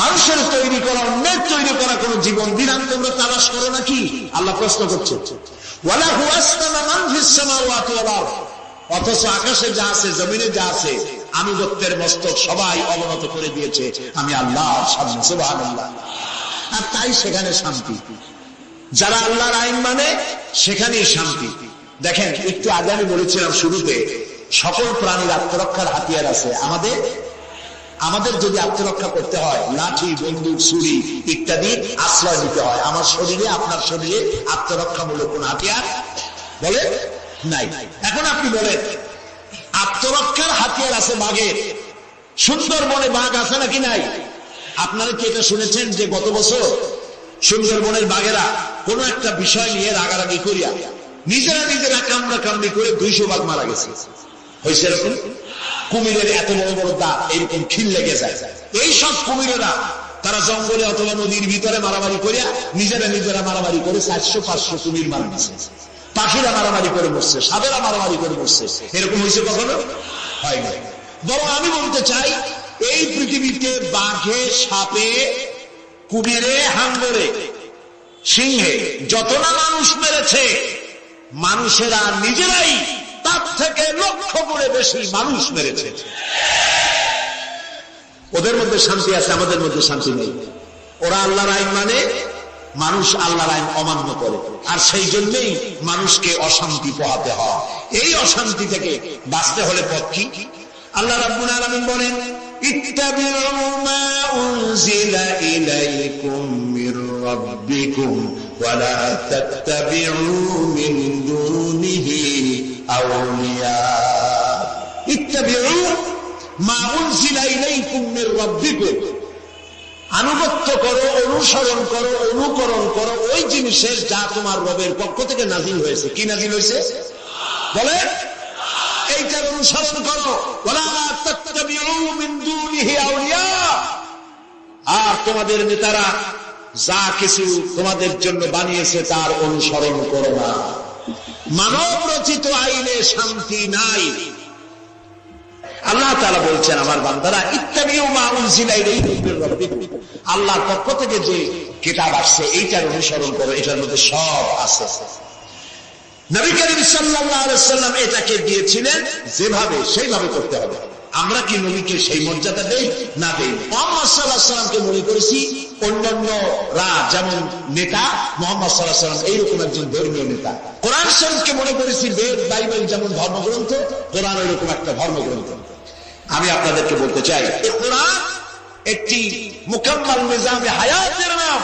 মানুষের তৈরি করা, অন্যের তৈরি করা কোন জীবন বিধান তোমরা তালাশ করো নাকি? আল্লাহ প্রশ্ন করছে। ওয়ালাহু আসলামা মান ফিস সামাওয়াতি ওয়াল আরদ, অথচ আকাশে যা আছে, জমিনে যা আছে, আনুগত্যের মস্তক সবাই অবনত করে দিয়েছে আমি আল্লাহর সামনে। সুবহানাল্লাহ। আর তাই সেখানে শান্তি। যারা আল্লাহর আইন মানে সেখানেই শান্তি। দেখেন, একটু আগে আমি বলেছিলাম শুরুতে, সকল প্রাণীর আত্মরক্ষার হাতিয়ার আছে। আমাদের যদি আত্মরক্ষা করতে হয়, লাঠি, বন্দুক, ছুরি ইত্যাদি আশ্রয় নিতে হয়। আমার শরীরে, আপনার শরীরে আত্মরক্ষামূলক কোন হাতিয়ার বলে নাই। এখন আপনি বলেন, আত্মরক্ষার হাতিয়ার আছে বাঘের। সুন্দরবনে বাঘ আছে নাকি নাই? আপনারা কি এটা শুনেছেন যে গত বছর সুন্দরবনের বাঘেরা কোন একটা বিষয় নিয়ে রাগারাগি করিয়া নিজেরা কামড়া কামড়ি করে 200 বাঘ মারা গেছে? হয়েছে এরকম? কুমিরের এত বড় বড় দাঁত, এইরকম খিল লেগে যায়। এই সব কুমিরেরা তারা জঙ্গলে অথবা নদীর ভিতরে মারামারি করিয়া নিজেরা মারামারি করে 400-500 কুমির মারা গেছে। পাখিরা মারামারি করে বসছে, সাপেরা মারামারি করে বসছে। এরকম হয়েছে কখনো? হয় না। বরং আমি বলতে চাই এই পৃথিবীতে বাঘে, সাপে, কুমিরে, হাঙ্গরে, সিংহে যত না মানুষ মেরেছে, মানুষেরা নিজেরাই তার থেকে লক্ষ গুণে বেশি মানুষ মেরেছে। ওদের মধ্যে শান্তি আছে, আমাদের মধ্যে শান্তি নেই। ওরা আল্লাহর আইন মানে, মানুষ আল্লাহর আইন অমান্য করে, আর সেই জন্যই মানুষকে অশান্তি পোহাতে হয়। এই অশান্তি থেকে বাঁচতে হলে পথ কি? আল্লাহ রাব্বুল আলামিন বলেন, ইত্তাবিউ মা উনজিলা ইলাইকুম মির রাব্বিকুম ওয়া লা তাত্তাবিউ মিন দুনিহি আউলিয়া। ইত্তাবিউ মা উনজিলা ইলাইকুম মির রাব্বিকুম, আনুগত্য করো, অনুসরণ করো, অনুকরণ করো ওই জিনিসের যা তোমার রবের পক্ষ থেকে নাজিল হয়েছে। কি নাজিল হয়েছে বলে? এইটার অনুসরণ করো। ওয়ালা তাত্তাবিউ মিন দুনিহি আউলিয়া। আর তোমাদের নেতারা যা কিছু তোমাদের জন্য বানিয়েছে তার অনুসরণ করো না। মানব রচিত আইনে শান্তি নাই। আল্লাহ তাআলা বলছেন, আমার বান্দারা ইত্তাবিউ মা উনজিলা ইলাইকুম মির রাব্বিকুম, আল্লাহর পক্ষ থেকে যে কিতাব আসছে এইটার অনুসরণ করো, এটার মধ্যে সব আছে। নবী করিম সাল্লাল্লাহু আলাইহি ওয়াসাল্লাম এটাকে দিয়েছিলেন যেভাবে সেইভাবে করতে হবে। আমরা কি নবীকে সেই মর্যাদা দেই? না দেই। মুহাম্মদ সাল্লাল্লাহু আলাইহি ওয়াসাল্লামকে মনে করেছি অন্যান্যরা যেমন নেতা, মুহাম্মদ সাল্লাল্লাহু আলাইহি ওয়াসাল্লাম এইরকম একজন ধর্মীয় নেতা। কোরআন শরীফকে মনে করেছি বেদ, বাইবেল যেমন ধর্মগ্রন্থ, কোরআন এরকম একটা ধর্মগ্রন্থ। আমি আপনাদেরকে বলতে চাই, এই কোরআন একটি মুকাম্মাল নিজামে হায়াতের নাম।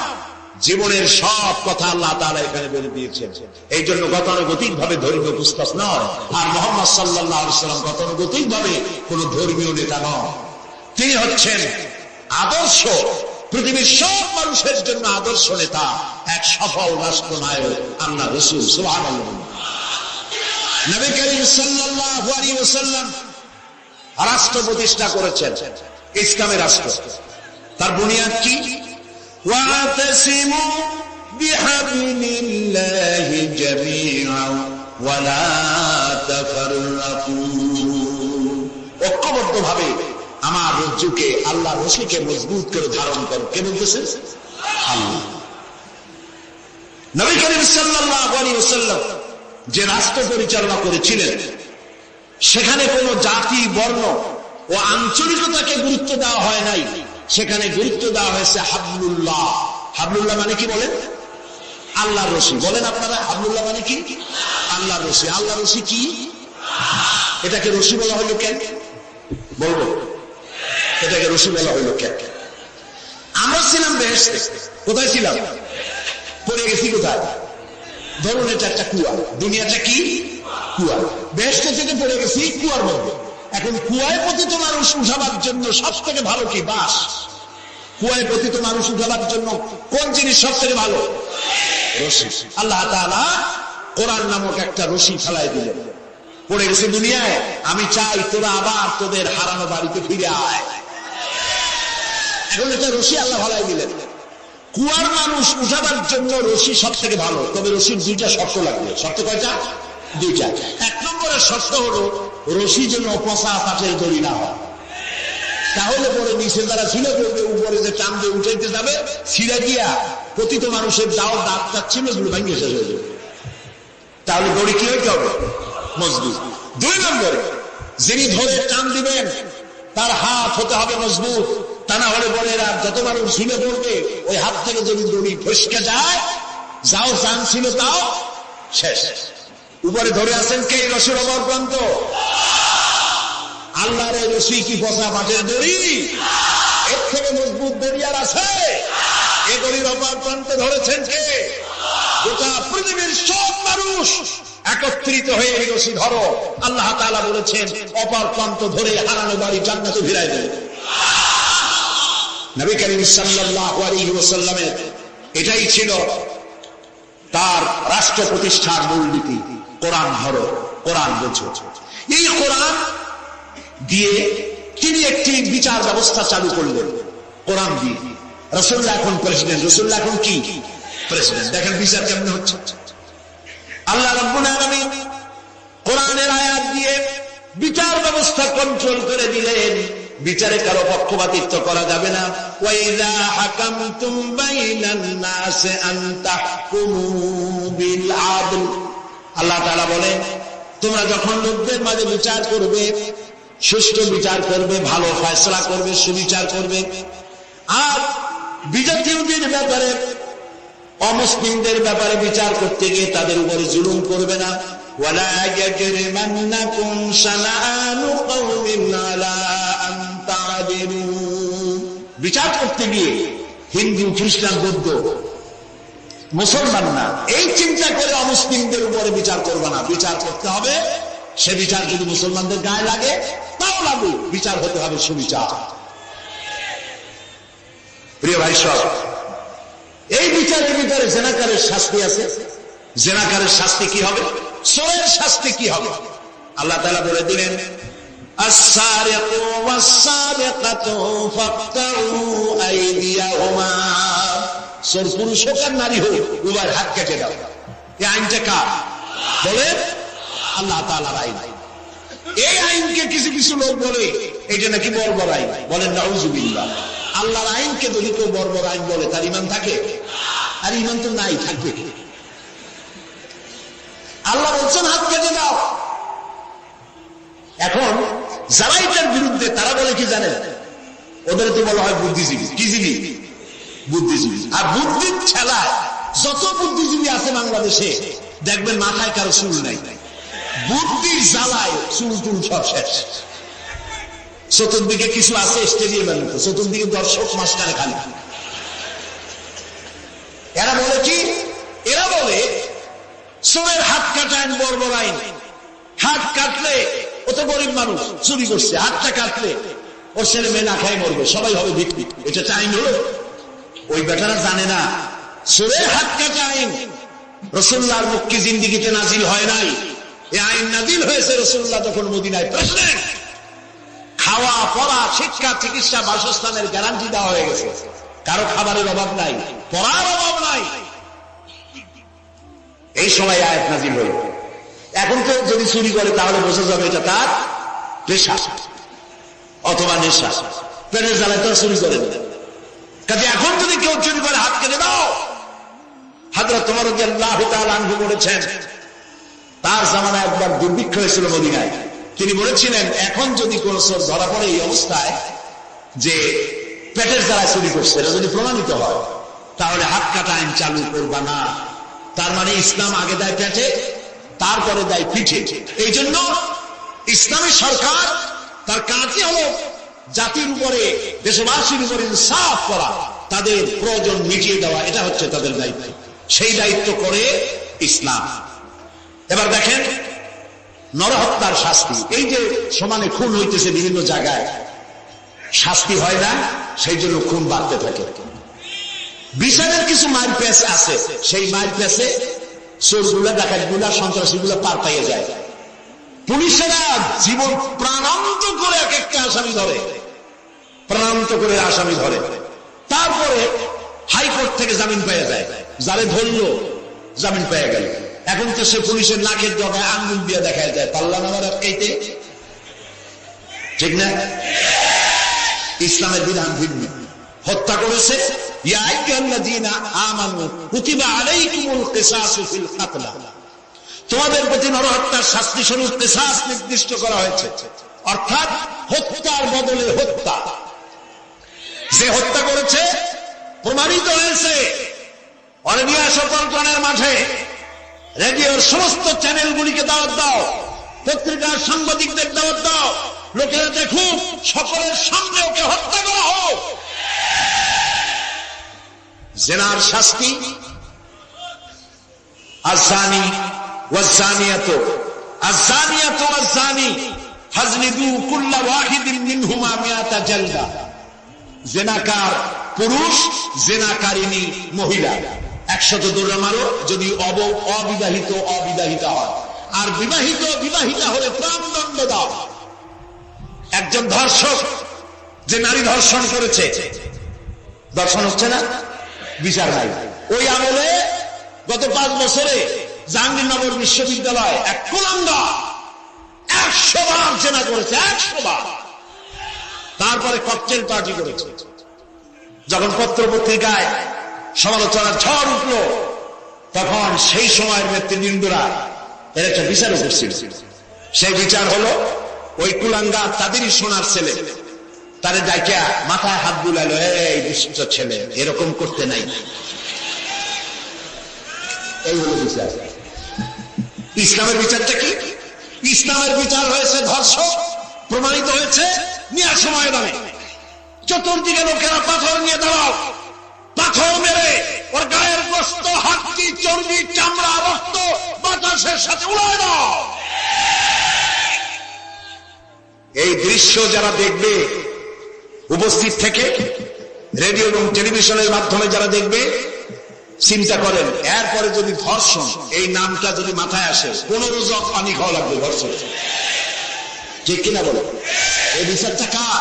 জীবনের সব কথা আল্লাহ তাআলা এখানে বলে দিয়েছেন। এই জন্য গতানুগতিক ভাবে ধর্মীয় পুস্তক নয়। আর মুহাম্মদ সাল্লাল্লাহু আলাইহি ওয়াসাল্লাম গতানুগতিক ভাবে কোন ধর্মীয় নেতা নয়। তিনি হচ্ছেন আদর্শ, পৃথিবীর সব মানুষের জন্য আদর্শ নেতা, এক সফল রাষ্ট্রনায়ক আল্লাহ রাসূল সুবহানাল্লাহ। নবী করিম সাল্লাল্লাহু আলাইহি ওয়াসাল্লাম রাষ্ট্র প্রতিষ্ঠা করেছেন, ইসলামের রাষ্ট্র। তার বুনিয়াদ কি? ওয়াতাসিমু বিহাবলিল্লাহি জামিআন ওয়া লা তাফাররাকু। ঐক্যবদ্ধভাবে আমার রজ্জুকে, আল্লাহর রশিকে মজবুত করে ধারণ করো। কে বলতেছেন? আল্লাহ। নবী করিম সাল্লাল্লাহু আলাইহি ওয়াসাল্লাম যে রাষ্ট্র পরিচালনা করেছিলেন, সেখানে কোন জাতি, বর্ণ ও আঞ্চলিকতাকে গুরুত্ব দেওয়া হয় নাই। সেখানে গুরুত্ব দেওয়া হয়েছে হাবলুল্লাহ। হাবলুল্লাহ মানে কি বলেন? আল্লাহর রশি। বলেন আপনারা, হাবলুল্লাহ মানে কি? আল্লাহর রশি। আল্লাহর রশি কি? এটাকে রশি বলা হইল কেন? বলবো এটাকে রশি বলা হইল কেন? আমরা ছিলাম বেহেশতে। কোথায় ছিলাম? পড়ে গেছি কোথায়? ধরুন এটা একটা কুয়া। দুনিয়াটা কি? কুয়া। বেহেশতে থেকে পড়ে গেছি কুয়ার মধ্যে। এখন কুয়ায় পতিত মানুষ উঠাবার জন্য সব থেকে ভালো কি? বাঁশ। কুয়ায় পতিত মানুষ উঠাবার জন্য কোন জিনিস সব থেকে ভালো? রশি। আল্লাহ তাআলা কোরআন নামক একটা রশি ফেলাই দিলেন। পড়ে গেছে দুনিয়ায়, আমি চাই তোরা আবার তোদের হারানো বাড়িতে ফিরে আয়। এখন এটা রশি আল্লাহ ফেলাই দিলেন। কুয়ার মানুষ উঠাবার জন্য রশি সব থেকে ভালো, তবে রশির দুইটা শর্ত লাগবে। শর্ত কয়টা? দুইটা। এক নম্বরের শর্ত হলো রশি যেন পচা কাঠের দড়ি না হয়। তাহলে পরে নিচে যারা ছিল করবে, উপরে যে টান দিয়ে উঠাইতে যাবে, ছিঁড়ে গিয়া পতিত মানুষের দাও দাঁত চাচ্ছিল এগুলো ভাঙিয়ে শেষ হয়ে যাবে। তাহলে দড়ি কি হইতে হবে? মজবুত। দুই নম্বরে যিনি ধরে টান দিবেন তার হাত হতে হবে মজবুত। তা না হলে বলে এরা যত মানুষ ঝুলে পড়বে, ওই হাত থেকে যদি দড়ি ফসকে যায়, যাও চান ছিল তাও শেষ। উপরে ধরে আছেন কে? রশির অপর প্রান্ত আল্লাহর। এই রশি কি পচা মাঠের দড়ি? এর থেকে মজবুত দড়ি আর আছে? এই দড়ির অপর প্রান্তে ধরেছেন কে? গোটা পৃথিবীর সব মানুষ একত্রিত হয়ে এই রশি ধরো। আল্লাহ তাআলা বলেছেন অপর প্রান্ত ধরে হারানো বাড়ি জান্নাতে ফিরাই দেবে। নবী করিম সাল্লাল্লাহু আলাইহি ওয়াসাল্লামের এটাই ছিল তার রাষ্ট্র প্রতিষ্ঠার মূলনীতি। কোরআন ধরো, কোরআন বোঝো। এই কোরআন দিয়ে তিনি একটি বিচার ব্যবস্থা চালু করলেন কোরআন দিয়ে। রাসূলুল্লাহ এখন প্রেসিডেন্ট। রাসূলুল্লাহ এখন কি? প্রেসিডেন্ট। দেখেন বিচার কেমন হচ্ছে। আল্লাহ রাব্বুল আলামিন কোরআনের আয়াত দিয়ে বিচার ব্যবস্থা কন্ট্রোল করে দিলেন, বিচারে কারো পক্ষপাতিত্ব করা যাবে না। ওয়াইযা হাকামতুম বাইনান নাসি আন তাহকুমু বিল আদল, আল্লাহ তাআলা বলেন তোমরা যখন লোকদের মাঝে বিচার করবে, সুষ্ঠু বিচার করবে, ভালো ফয়সালা করবে, সুবিচার করবে, আর বিজাতীয়দের ব্যাপারে, অমুসলিমদের ব্যাপারে বিচার করতে গিয়ে তাদের উপরে জুলুম করবে না। ওয়ালা ইয়াজরিমান্নাকুম শানাআনু কওমিন আলা আন তা'দিলু, বিচার করতে গিয়ে হিন্দু, খ্রিস্টান, বৌদ্ধ, মুসলমান না, এই চিন্তা করে অমুসলিমদের উপরে বিচার করবে না। বিচার করতে হবে, সে বিচার যদি মুসলমানদের গায়ে লাগে তাও লাগুক, বিচার হতে হবে সুবিচার। প্রিয় ভাই সব, এই বিচারের ভিতরে জেনাকারের শাস্তি আছে। জেনাকারের শাস্তি কি হবে? চোরের শাস্তি কি হবে? আল্লাহ তাআলা বলে দিলেন আস-সারিকু ওয়াস-সারিকাতু ফাকতাউ আইদিয়াহুমা, চোর পুরুষ হোক আর নারী হোক, উভয়ের হাত কেটে দাও। এই আইনটা কার? বলে আল্লাহ তাআলার আইন। এই আইনকে কিছু কিছু লোক বলে এটা নাকি বর্বর আইন, বলেন নাউজুবিল্লাহ। আল্লাহর আইনকে যদি কেউ বর্বর আইন বলে তার ঈমান থাকে? আর ঈমান তো নাই, থাকবে কি? আল্লাহ বলছেন হাত কেটে দাও। এখন যারা এটার বিরুদ্ধে তারা বলে কি জানেন? ওদের তো বলা হয় বুদ্ধিজীবী। কি জীবী? বুদ্ধিজীবী। আর বুদ্ধির ছেলায় যত বুদ্ধিজীবী আছে বাংলাদেশে দেখবেন মাথায় কারো চুল নাই। বুদ্ধির জ্বালায় চুল টুল সব শেষ। চতুর্দিকে কিছু আছে স্টেডিয়ামের মতো, চতুর্দিকে দর্শক মাঝখানে খালি। এরা বলে কি? এরা বলে চোরের হাত কাটা আইন বর্বর আইন। হাত কাটলে ও তো গরিব মানুষ, চুরি করছে, হাতটা কাটলে ওর ছেলে মেয়ে না খাই মরবে, সবাই হবে ভিক্ষুক। এটা আইন হলো? ওই বেটারা জানে না চোরের হাত কাটা আইন রাসূলুল্লাহর মক্কি জিন্দেগিতে নাজিল হয় নাই। এই আইন নাজিল হয়েছে রাসূলুল্লাহ যখন মদিনায় প্রেসিডেন্ট। খাওয়া, পড়া, শিক্ষা, চিকিৎসা, বাসস্থানের গ্যারান্টি দেওয়া হয়ে গেছে। কারো খাবারের অভাব নাই, পড়ার অভাব নাই। এই সময় আয়াত নাজিল হইল। এখন তো যদি চুরি করে তাহলে বোঝা যাবে এটা তার পেশা অথবা নেশা। পেটের জ্বালায় তো চুরি করে না। কাজে এখন যদি কেউ চুরি করে হাত কেটে দাও। হযরত ওমর রাদিয়াল্লাহু তাআলা আনহু বলেছেন তার জামানায় একবার দুর্ভিক্ষ হয়েছিল মদিনায়। তিনি বলেছিলেন এখন যদি কোন চোর ধরা পড়ে এই অবস্থায় যে পেটের জ্বালায় চুরি করছে, এটা যদি প্রমাণিত হয় তাহলে হাত কাটা আইন চালু করবা না। তার মানে ইসলাম আগে দেয় পেটে, তারপরে দেয় পিঠে। এই জন্য ইসলামী সরকার তার কাজই হলো জাতির উপরে, দেশবাসীর উপরে ইনসাফ করা, তাদের প্রয়োজন মিটিয়ে দেওয়া, এটা হচ্ছে তাদের দায়িত্ব। সেই দায়িত্ব করে ইসলাম। এবার দেখেন নরহত্যার শাস্তি। এই যে সমানে খুন হইতেছে বিভিন্ন জায়গায়, শাস্তি হয় না, সেই জন্য খুন বাড়তে থাকে। বিচারের কিছু মাইল পেস আছে, সেই মাইল পেসে চোরগুলা, ডাকাতগুলা, সন্ত্রাসীগুলা পার পাইয়ে যায়। পুলিশেরা জীবন প্রাণান্ত করে এক একটা আসামি ধরে, প্রাণান্ত করে আসামি ধরে, তারপরে হাইকোর্ট থেকে জামিন পেয়ে যায়। যারে ধরলো জামিন পেয়ে গেল। এখন তো সে পুলিশের নাকের জগায় আঙ্গুল দিয়ে দেখা যায়, পাল্লা নামার এইতে, ঠিক না? ইসলামের বিধান ভিন্ন। হত্যা করেছে, ইয়া আইয়ুহাল্লাযীনা আমানু কুতিবা আলাইকুমুল কিসাসু ফিল কাতলা, তোমাদের প্রতি নরহত্যার শাস্তি স্বরূপ কিসাস নির্দিষ্ট করা হয়েছে। অর্থাৎ হত্যার বদলে হত্যা। যে হত্যা করেছে প্রমাণিত হয়েছে, ওরে নিয়ে আসো পল্টনের মাঠে, রেডিওর সমস্ত চ্যানেলগুলিকে দাওয়াত দাও, পত্রিকার সাংবাদিকদের দাওয়াত দাও, লোকেরা দেখুক, সকলের সামনে ওকে হত্যা করা হোক। জিনার শাস্তি আয-যানি ওয়াজ-যানিয়াতু, আয-যানিয়াতু ওয়াজ-যানি ফাজলিদু কুল্লা ওয়াহিদিন মিনহুমা মিআতা জালদা। জিনাকার পুরুষ, জিনাকারিনী মহিলা 100 দৌড়া মারো, যদি অবিবাহিতা হয়। আর বিবাহিতা হলে প্রাণদণ্ড দাও। একজন ধর্ষক যে নারী ধর্ষণ করেছে, ধর্ষণ হচ্ছে না, বিচার নাই। ওই আমলে গত 5 বছরে জাহাঙ্গীরনগর বিশ্ববিদ্যালয় এক কুলাঙ্গার 100 বার জেনা করেছে, 100 বার। তারপরে ককটেল পার্টি করেছে। যখন পত্র পত্রিকায় সমালোচনার ঝড় উঠলো, তখন সেই সময়ের নেতৃবৃন্দরা এর একটা বিচার করছিল। সেই বিচার হলো ওই কুলাঙ্গার তাদেরই সোনার ছেলে, তারে ডাইকা মাথায় হাত বুলাইলো, এই দুষ্ট ছেলে, এরকম করতে নাই। এই হলো বিচার। ইসলামের বিচারটা কি? ইসলামের বিচার হয়েছে ধর্ষক, প্রমাণিত হয়েছে নিয়ে সময় দামে চতুর্দিকে লোকেরা পাথর নিয়ে দাঁড়াও, পাথর মেরে ওর গায়ের গোস্ত, হাড্ডি, চর্বি, চামড়া, রক্ত বাতাসের সাথে উড়ায় দাও। এই দৃশ্য যারা দেখবে উপস্থিত থেকে, রেডিও এবং টেলিভিশনের মাধ্যমে যারা দেখবে, চিন্তা করেন এরপরে যদি ধর্ষণ এই নামটা যদি মাথায় আসে, 15 জগ পানি খাওয়া লাগবে ধর্ষণ। ঠিক কিনা বলে? এই বিচারটা কার?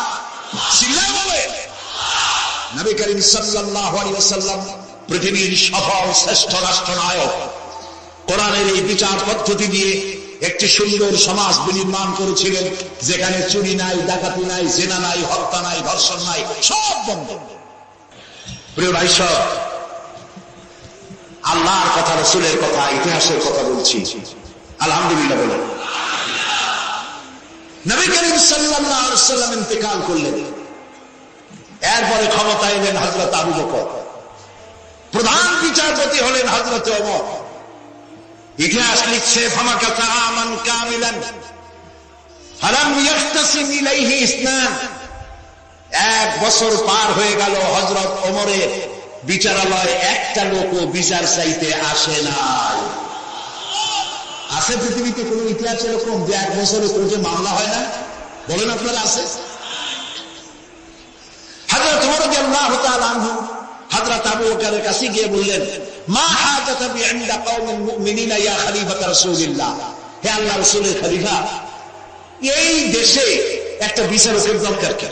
চিল্লায় বলে। নবী করিম সাল্লাল্লাহু আলাইহি ওয়াসাল্লাম পৃথিবীর সফল শ্রেষ্ঠ রাষ্ট্রনায়ক, কোরআনের এই বিচার পদ্ধতি দিয়ে একটি সুন্দর সমাজ বিনির্মাণ করেছিলেন, যেখানে চুরি নাই, ডাকাতি নাই, জেনা নাই, হত্যা নাই, ধর্ষণ নাই, সব বন্ধ। প্রিয় ভাই সব, আল্লাহর কথা, রাসূলের কথা, ইতিহাসের কথা বলছি। আলহামদুলিল্লাহ বলেন। নবী করিম সাল্লাল্লাহু আলাইহি ওয়াসাল্লাম ইন্তেকাল করলেন। এরপরে ক্ষমতা এলেন হযরত আবু বকর, প্রধান বিচারপতি হলেন হযরত ওমর। ইতিহাস লিখছে ফামাকাতা আমান কামিলান ফালাম ইয়াখতাসিম ইলাইহি ইসনান। 1 বছর পার হয়ে গেল, হযরত ওমরের বিচারালয়ে একটা লোকও বিচার চাইতে আসে নাই। আছে পৃথিবীতে কোন ইতিহাস এরকম যে 1 বছরে কোর্টে মামলা হয় না? বলেন আপনারা, আছে? হযরত ওমর রাদিয়াল্লাহু তাআলা আনহু হযরত আবু বকরের কাছে গিয়ে বললেন, মা হাজাতা বি ইনদা কওমিল মুমিনিনা ইয়া খলিফাত রাসূলিল্লাহ। হে আল্লাহর রাসূলের খলিফা, এই দেশে একটা বিচারকের দরকার কি?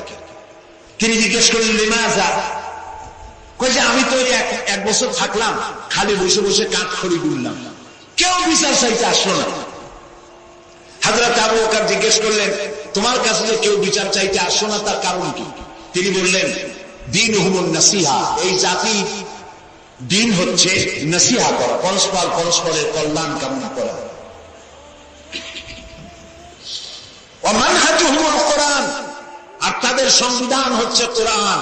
তিনি জিজ্ঞেস করলেন, লিমাযা? কই যে আমি তো 1 বছর থাকলাম, খালি বসে বসে কাঠ খড়ি গুনলাম, কেউ বিচার চাইতে আসলো না। হযরত আবু বকর জিজ্ঞেস করলেন, তোমার কাছে যে কেউ বিচার চাইতে আসলো না, তার কারণ কি? তিনি বললেন, দীনুহুমুন নাসিহা। এই জাতি দিন হচ্ছে নসিহা করা, পরস্পরের কল্যাণ কামনা করা। ওয়া মানহাজুহুমুল কোরআন, আর তাদের সংবিধান হচ্ছে কোরআন।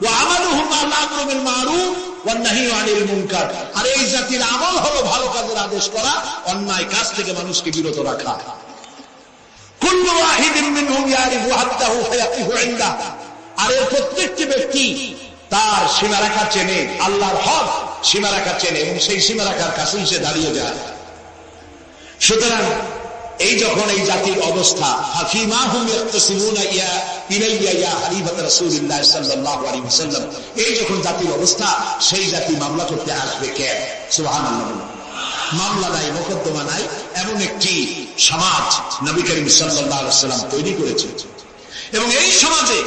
ওয়া আমালুহুম আল আমরু বিল মারুফ ওয়ান নাহয়ু আনিল মুনকার, আর এই জাতির আমল হলো ভালো কাজের আদেশ করা, অন্যায় কাজ থেকে মানুষকে বিরত রাখা। কুল্লু ওয়াহিদিন মিনহুম ইয়ারিফু হাদ্দাহু ফায়াকিফু ইনদা, আর এর প্রত্যেকটি ব্যক্তি তার সীমারেখা চেনে, আল্লাহর হক সীমারেখা চেনে, এবং সেই সীমারেখার কাছেই সে দাঁড়িয়ে যায়। সুতরাং এই যখন এই জাতির অবস্থা, হাফিমা হুম ইয়াকতাসিমুনা ইলাইয়া ইয়া খলিফাত রাসূলিল্লাহ সাল্লাল্লাহু আলাইহি ওয়াসাল্লাম, এই যখন জাতির অবস্থা, সেই জাতি মামলা করতে আসবে কে? সুবহানাল্লাহ। মামলা নাই, মোকদ্দমা নাই, এমন একটি সমাজ নবী করিম সাল্লাল্লাহু আলাইহি ওয়াসাল্লাম তৈরি করেছেন। এবং এই সমাজে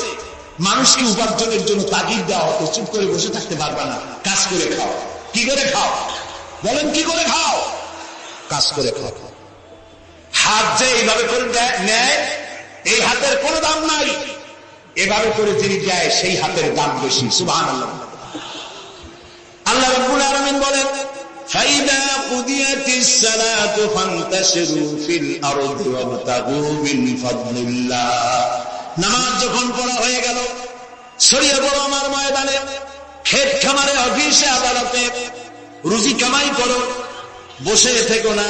মানুষকে উপার্জনের জন্য তাগিদ দেওয়া হতো, চুপ করে বসে থাকতে পারবা না, কাজ করে খাও। কি করে খাও? বলেন, কি করে খাও? কাজ করে খাও। হাত যে এইভাবে করে নেয়, এই হাতের কোনো দাম নাই, এভাবে করে যিনি দেয় সেই হাতের দাম বেশি। সুবহানাল্লাহ। আল্লাহ রাব্বুল আলামিন বলেন, ফাইদা কুদিয়াতিস সালাতু ফান্তাশিরু ফিল আরদি ওয়াবতাগু মিন ফাদলিল্লাহ। নামাজ যখন পড়া হয়ে গেল, ছড়িয়ে পড়ো আমার ময়দানে, ক্ষেত খামারে, অফিসে, আদালতে, রুজি কামাই করো, বসে থেকো না।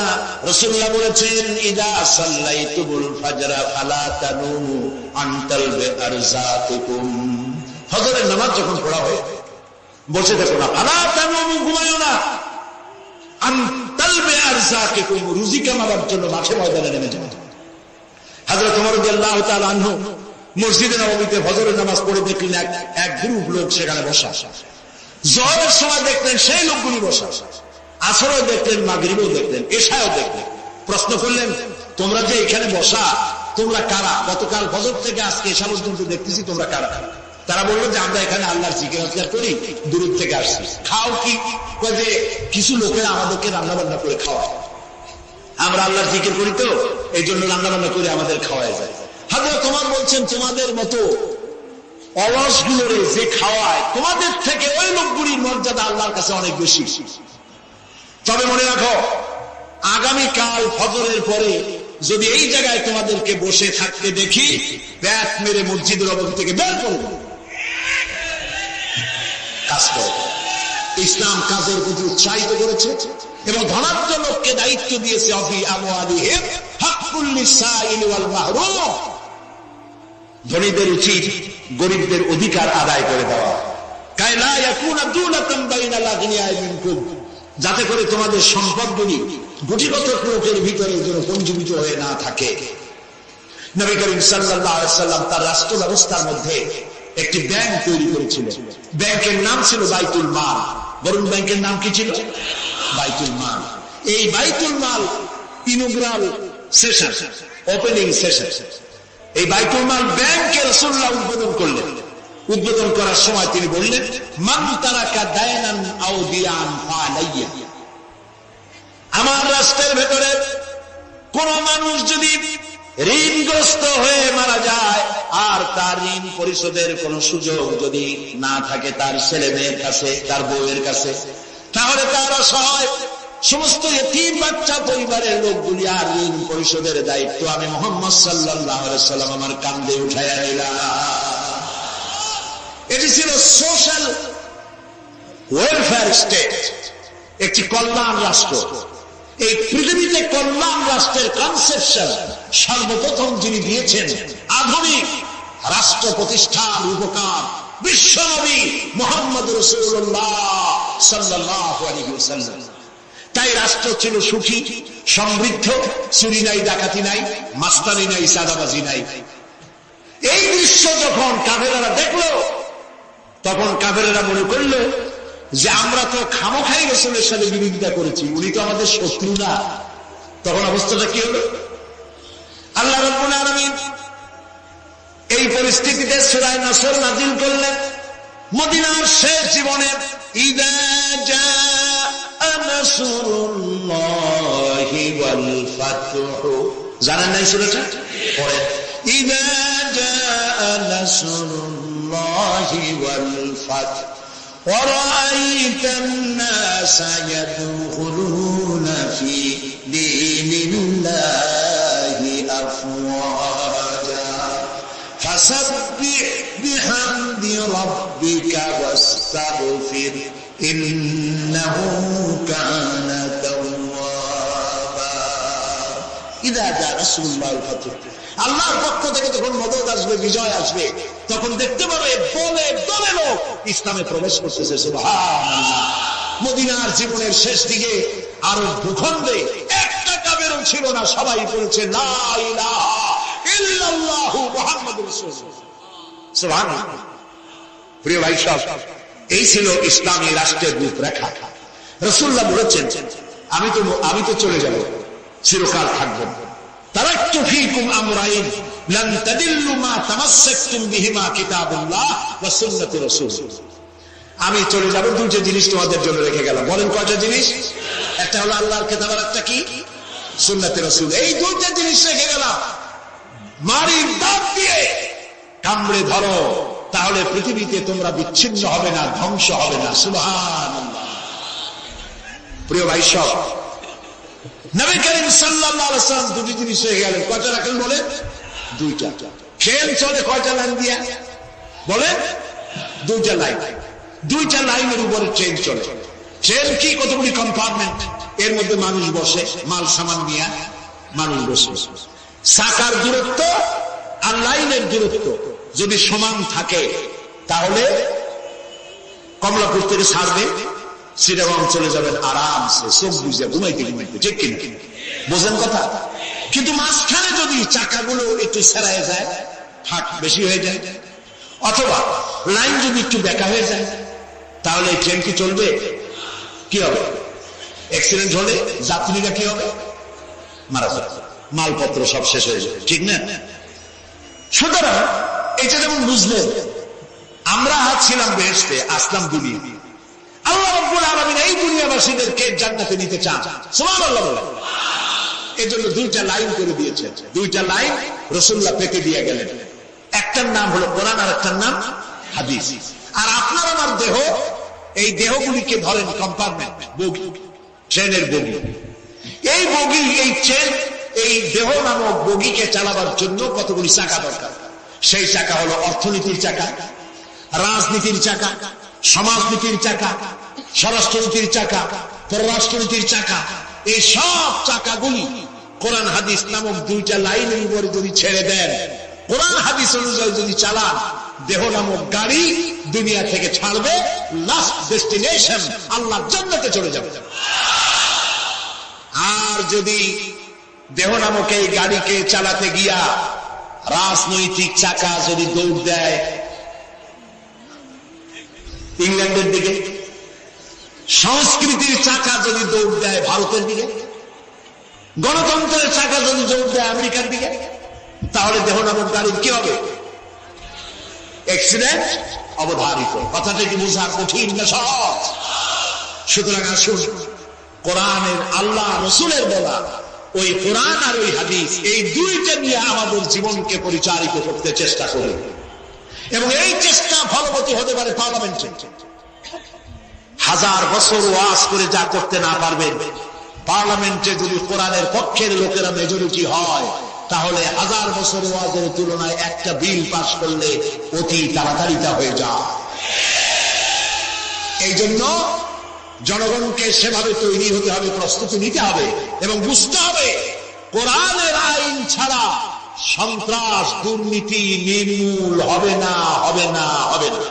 রাসূলুল্লাহ বলেছেন, ইদা সাল্লাইতুল ফাজরা ফালা তানুমু আনতাল বিআরযাকুম। ফজরের নামাজ যখন পড়া হয়, বসে থেকো না, ফালা তানুমু, ঘুমায়ো না, আনতাল বিআরযাকুম, রুজি কামাবার জন্য মাঠে ময়দানে নেমে যাও। হযরত ওমর রাদিয়াল্লাহু তাআলা আনহু মসজিদে নববীতে ফজরের নামাজ পড়ে দেখলেন এক গ্রুপ লোক সেখানে বসা। জোহরের সময় দেখলেন সেই লোকগুলি বসা, আসরও দেখলেন, মাগরিবেও দেখলেন, এশাও দেখলেন। প্রশ্ন করলেন, তোমরা যে এখানে বসা, তোমরা কারা? গতকাল ফজর থেকে আজকে এশা পর্যন্ত দেখতেছি, তোমরা কারা? তারা বললো যে আমরা এখানে আল্লাহর জিকির আজকার করি, দূর থেকে আসছি। খাও কি? যে কিছু লোকেরা আমাদেরকে রান্না বান্না করে খাওয়ায়, আমরা আল্লাহর জিকির করি তো এই জন্য রান্না বান্না করে আমাদের খাওয়ায় যায়। হযরত ওমর বলছেন, তোমাদের মতো অলস গুলোরে যে খাওয়ায়, তোমাদের থেকে ওই লোকগুলির মর্যাদা আল্লাহর কাছে অনেক বেশি। তবে মনে রাখো, আগামীকাল ফজরের পরে যদি এই জায়গায় তোমাদেরকে বসে থাকতে দেখি, ব্যাট মেরে মসজিদের অবধি থেকে বের করব। কাজ করো। ইসলাম কাজের প্রতি উৎসাহিত করেছে এবং ধনাঢ্য লোককে দায়িত্ব দিয়েছে, অফি আমওয়ালিহিম হাক্কুল লিসাইল ওয়াল মাহরুম। ধনীদের উচিত গরিবদের অধিকার আদায় করে দেওয়া, কাই লা ইয়াকুনা দুলাতান বাইনাল আগনিয়াই মিনকুম, যাতে করে তোমাদের সম্পদগুলি গুটিগত লোকের ভিতরে যেন পঞ্জীবিত হয়ে না থাকে। নবী করিম সাল্লাল্লাহু আলাইহি সাল্লাম তার রাষ্ট্র ব্যবস্থার মধ্যে একটি ব্যাংক তৈরি করেছিলেন। ব্যাংকের নাম ছিল বাইতুল মাল। বরুণ ব্যাংকের নাম কি ছিল? বাইতুল মাল। এই বাইতুল মাল ইনগ্রাল সেশন, ওপেনিং সেশন, এই বাইতুল মাল ব্যাংকের রাসূলুল্লাহ উদ্বোধন করলেন। উদ্বোধন করার সময় তিনি বললেন, মান তারাকা দায়নান আও দিয়ান ফালাইয়া, আমার রাষ্ট্রের ভেতরে কোন মানুষ যদি ঋণগ্রস্ত হয়ে মারা যায় আর তার ঋণ পরিশোধের কোন সুযোগ যদি না থাকে তার ছেলে মেয়ের কাছে, তার বউয়ের কাছে, তাহলে তার অসহায় সমস্ত ইতিম বাচ্চা পরিবারের লোকগুলি আর ঋণ পরিশোধের দায়িত্ব আমি মুহাম্মদ সাল্লাল্লাহু আলাইহি সাল্লাম আমার কাঁধে উঠাইয়া নিলাম। এটি ছিল সোশ্যাল ওয়েলফেয়ার স্টেট, একটি কল্যাণ রাষ্ট্র। এই পৃথিবীতে কল্যাণ রাষ্ট্রের কনসেপশন সর্বপ্রথম যিনি দিয়েছেন আধুনিক রাষ্ট্র প্রতিষ্ঠার উপকার বিশ্বনবী মুহাম্মদ রাসূলুল্লাহ সাল্লাল্লাহু আলাইহি ওয়াসাল্লাম। তাই রাষ্ট্র ছিল সুখী, সমৃদ্ধ, চুরি নাই, ডাকাতি নাই, মাস্তানি নাই, চাঁদাবাজি নাই। এই দৃশ্য যখন কাফেররা দেখলো, তখন কাফেররা মনে করলো যে আমরা তো খামোখাই রাসূলের সাথে বিরোধিতা করেছি, উনি তো আমাদের শত্রু না। তখন অবস্থাটা কি হলো? আল্লাহ রাব্বুল আলামিন এই পরিস্থিতিতে সূরা নাসর নাযিল করলেন। মদিনার শেষ জীবনে ইযা জাআ নাসরুল্লাহি ওয়াল ফাতহু, জানেন না এই সূরাটা? পড়েন, ইযা জাআ নাসরুল্লাহি ওয়াল ফাতহু وَرَأَيْتَ النَّاسَ يَدْخُلُونَ فِي دِينِ اللَّهِ أَفْوَاجًا فَسَبِّحْ بِحَمْدِ رَبِّكَ وَاسْتَغْفِرْ إِنَّهُ كَانَ تَوَّابًا إِذَا جَاءَ نَصْرُ اللَّهِ وَالْفَتْحُ। আল্লাহর পক্ষ থেকে যখন মদদ আসবে, বিজয় আসবে, তখন দেখতে পাবে দলে দলে লোক ইসলামে প্রবেশ করতেছে। সুবহানাল্লাহ। মদিনার জীবনের শেষ দিকে আরব ভূখণ্ডে একটা কাফেরও ছিল না, সবাই বলেছে লা ইলাহা ইল্লাল্লাহু মুহাম্মাদুর রাসূলুল্লাহ। সুবহানাল্লাহ। প্রিয় ভাই সব, এই ছিল ইসলামী রাষ্ট্রের রূপরেখা। রাসূলুল্লাহ বলেছেন, আমি তো চলে যাব, চিরকাল থাকব না। তারাকতু ফীকুম আমরাইন লান তাদিল্লু মা তামাসসাকতুম বিহিমা কিতাবুল্লাহ ওয়া সুন্নাতি রাসূল। আমি চলে যাব, দুটো জিনিস তোমাদের জন্য রেখে গেলাম। বলেন কয়টা জিনিস? একটা হলো আল্লাহর কিতাব, আর একটা কি? সুন্নাতি রাসূল। এই দুটো জিনিস রেখে গেলাম। মারির দাঁত দিয়ে কামড়ে ধরো, তাহলে পৃথিবীতে তোমরা বিচ্ছিন্ন হবে না, ধ্বংস হবে না। সুবহানাল্লাহ। প্রিয় ভাই সব, নবী করিম সাল্লাল্লাহু আলাইহি ওয়াসাল্লাম দুটি জিনিস হয়ে গেলেন। কয়টা রাখেন বলেন? দুইটা। ট্রেন চলে কয়টা লাইন দিয়া? বলেন, দুইটা লাইন। দুইটা লাইনের উপরে ট্রেন চলে। ট্রেন কি? কতগুলি কম্পার্টমেন্ট, এর মধ্যে মানুষ বসে, মাল সামান নিয়ে মানুষ বসে। চাকার দূরত্ব আর লাইনের দূরত্ব যদি সমান থাকে, তাহলে কমলাপুর থেকে ছাড়বে, চিটাগং চলে যাবেন আরামসে, চোখ বুঝে ঘুমাইতে ঘুমাইতে। ঠিক কিনা? বোঝেন কথা? কিন্তু মাঝখানে যদি চাকাগুলো একটু সেরায় যায়, ফাঁক বেশি হয়ে যায়, অথবা লাইন যদি একটু বেঁকা হয়ে যায়, তাহলে ট্রেন কি চলবে? কি হবে? অ্যাক্সিডেন্ট হলে যাত্রীরা কি হবে? মারা যাবে, মালপত্র সব শেষ হয়ে যাবে। ঠিক না? সুতরাং এটা যেমন বুঝলেন, আমরা ছিলাম বেহেশতে, আসলাম দুনিয়া। আল্লাহ রাব্বুল আলামিন এই দুনিয়াবাসীদেরকে জান্নাতে নিতে চান। সুবহানাল্লাহ বলেন। এজন্য দুইটা লাইন করে দিয়েছেন, দুইটা লাইন রাসূলুল্লাহ পেতে দিয়ে গেলেন। একটার নাম হলো কোরআন আর একটার নাম হাদিস। আর আপনার আমার দেহ, এই দেহগুলিকে ধরেন কম্পার্টমেন্ট, বগি, ট্রেনের বগি। এই বগি, এই ট্রেন, এই দেহ নামক বগিকে চালাবার জন্য কতগুলি চাকা দরকার। সেই চাকা হলো অর্থনীতির চাকা, রাজনীতির চাকা, সমাজনীতির চাকা, স্বরাষ্ট্রনীতির চাকা, পররাষ্ট্রনীতির চাকা। এই সব চাকাগুলি কোরআন হাদিস নামক দুইটা লাইনের উপরে যদি ছেড়ে দেন, কোরআন হাদিস অনুযায়ী যদি চালান, দেহ নামক গাড়ি দুনিয়া থেকে ছাড়বে, লাস্ট ডেস্টিনেশন আল্লাহর জান্নাতে চলে যাবে। আর যদি দেহ নামক এই গাড়িকে চালাতে গিয়া রাজনৈতিক চাকা যদি দৌড় দেয় ইংল্যান্ডের দিকে, সংস্কৃতির চাকা যদি দৌড় দেয় ভারতের দিকে, গণতন্ত্রের চাকা যদি দৌড় দেয় আমেরিকার দিকে, তাহলে দেহ নামক গাড়ির কি হবে? অ্যাক্সিডেন্ট অবধারিত। কথাটা কি বোঝা কঠিন না সহজ? সুতরাং আসুন, কোরআনের, আল্লাহ রসুলের বলা ওই কোরআন আর ওই হাদিস, এই দুইটা নিয়ে আমাদের জীবনকে পরিচালিত করতে চেষ্টা করি। এবং এই চেষ্টা ফলবতী হতে পারে পার্লামেন্টে। 1000 বছর ওয়াজ করে যা করতে না পারবেন, পার্লামেন্টে যদি কোরআনের পক্ষের লোকেরা মেজরিটি হয়, তাহলে 1000 বছর ওয়াজের তুলনায় একটা বিল পাস করলে অতি তাড়াতাড়ি তা হয়ে যায়। এই জন্য জনগণকে সেভাবে তৈরি হতে হবে, প্রস্তুতি নিতে হবে এবং বুঝতে হবে কোরআনের আইন ছাড়া সন্ত্রাস, দুর্নীতি নির্মূল হবে না, হবে না, হবে না।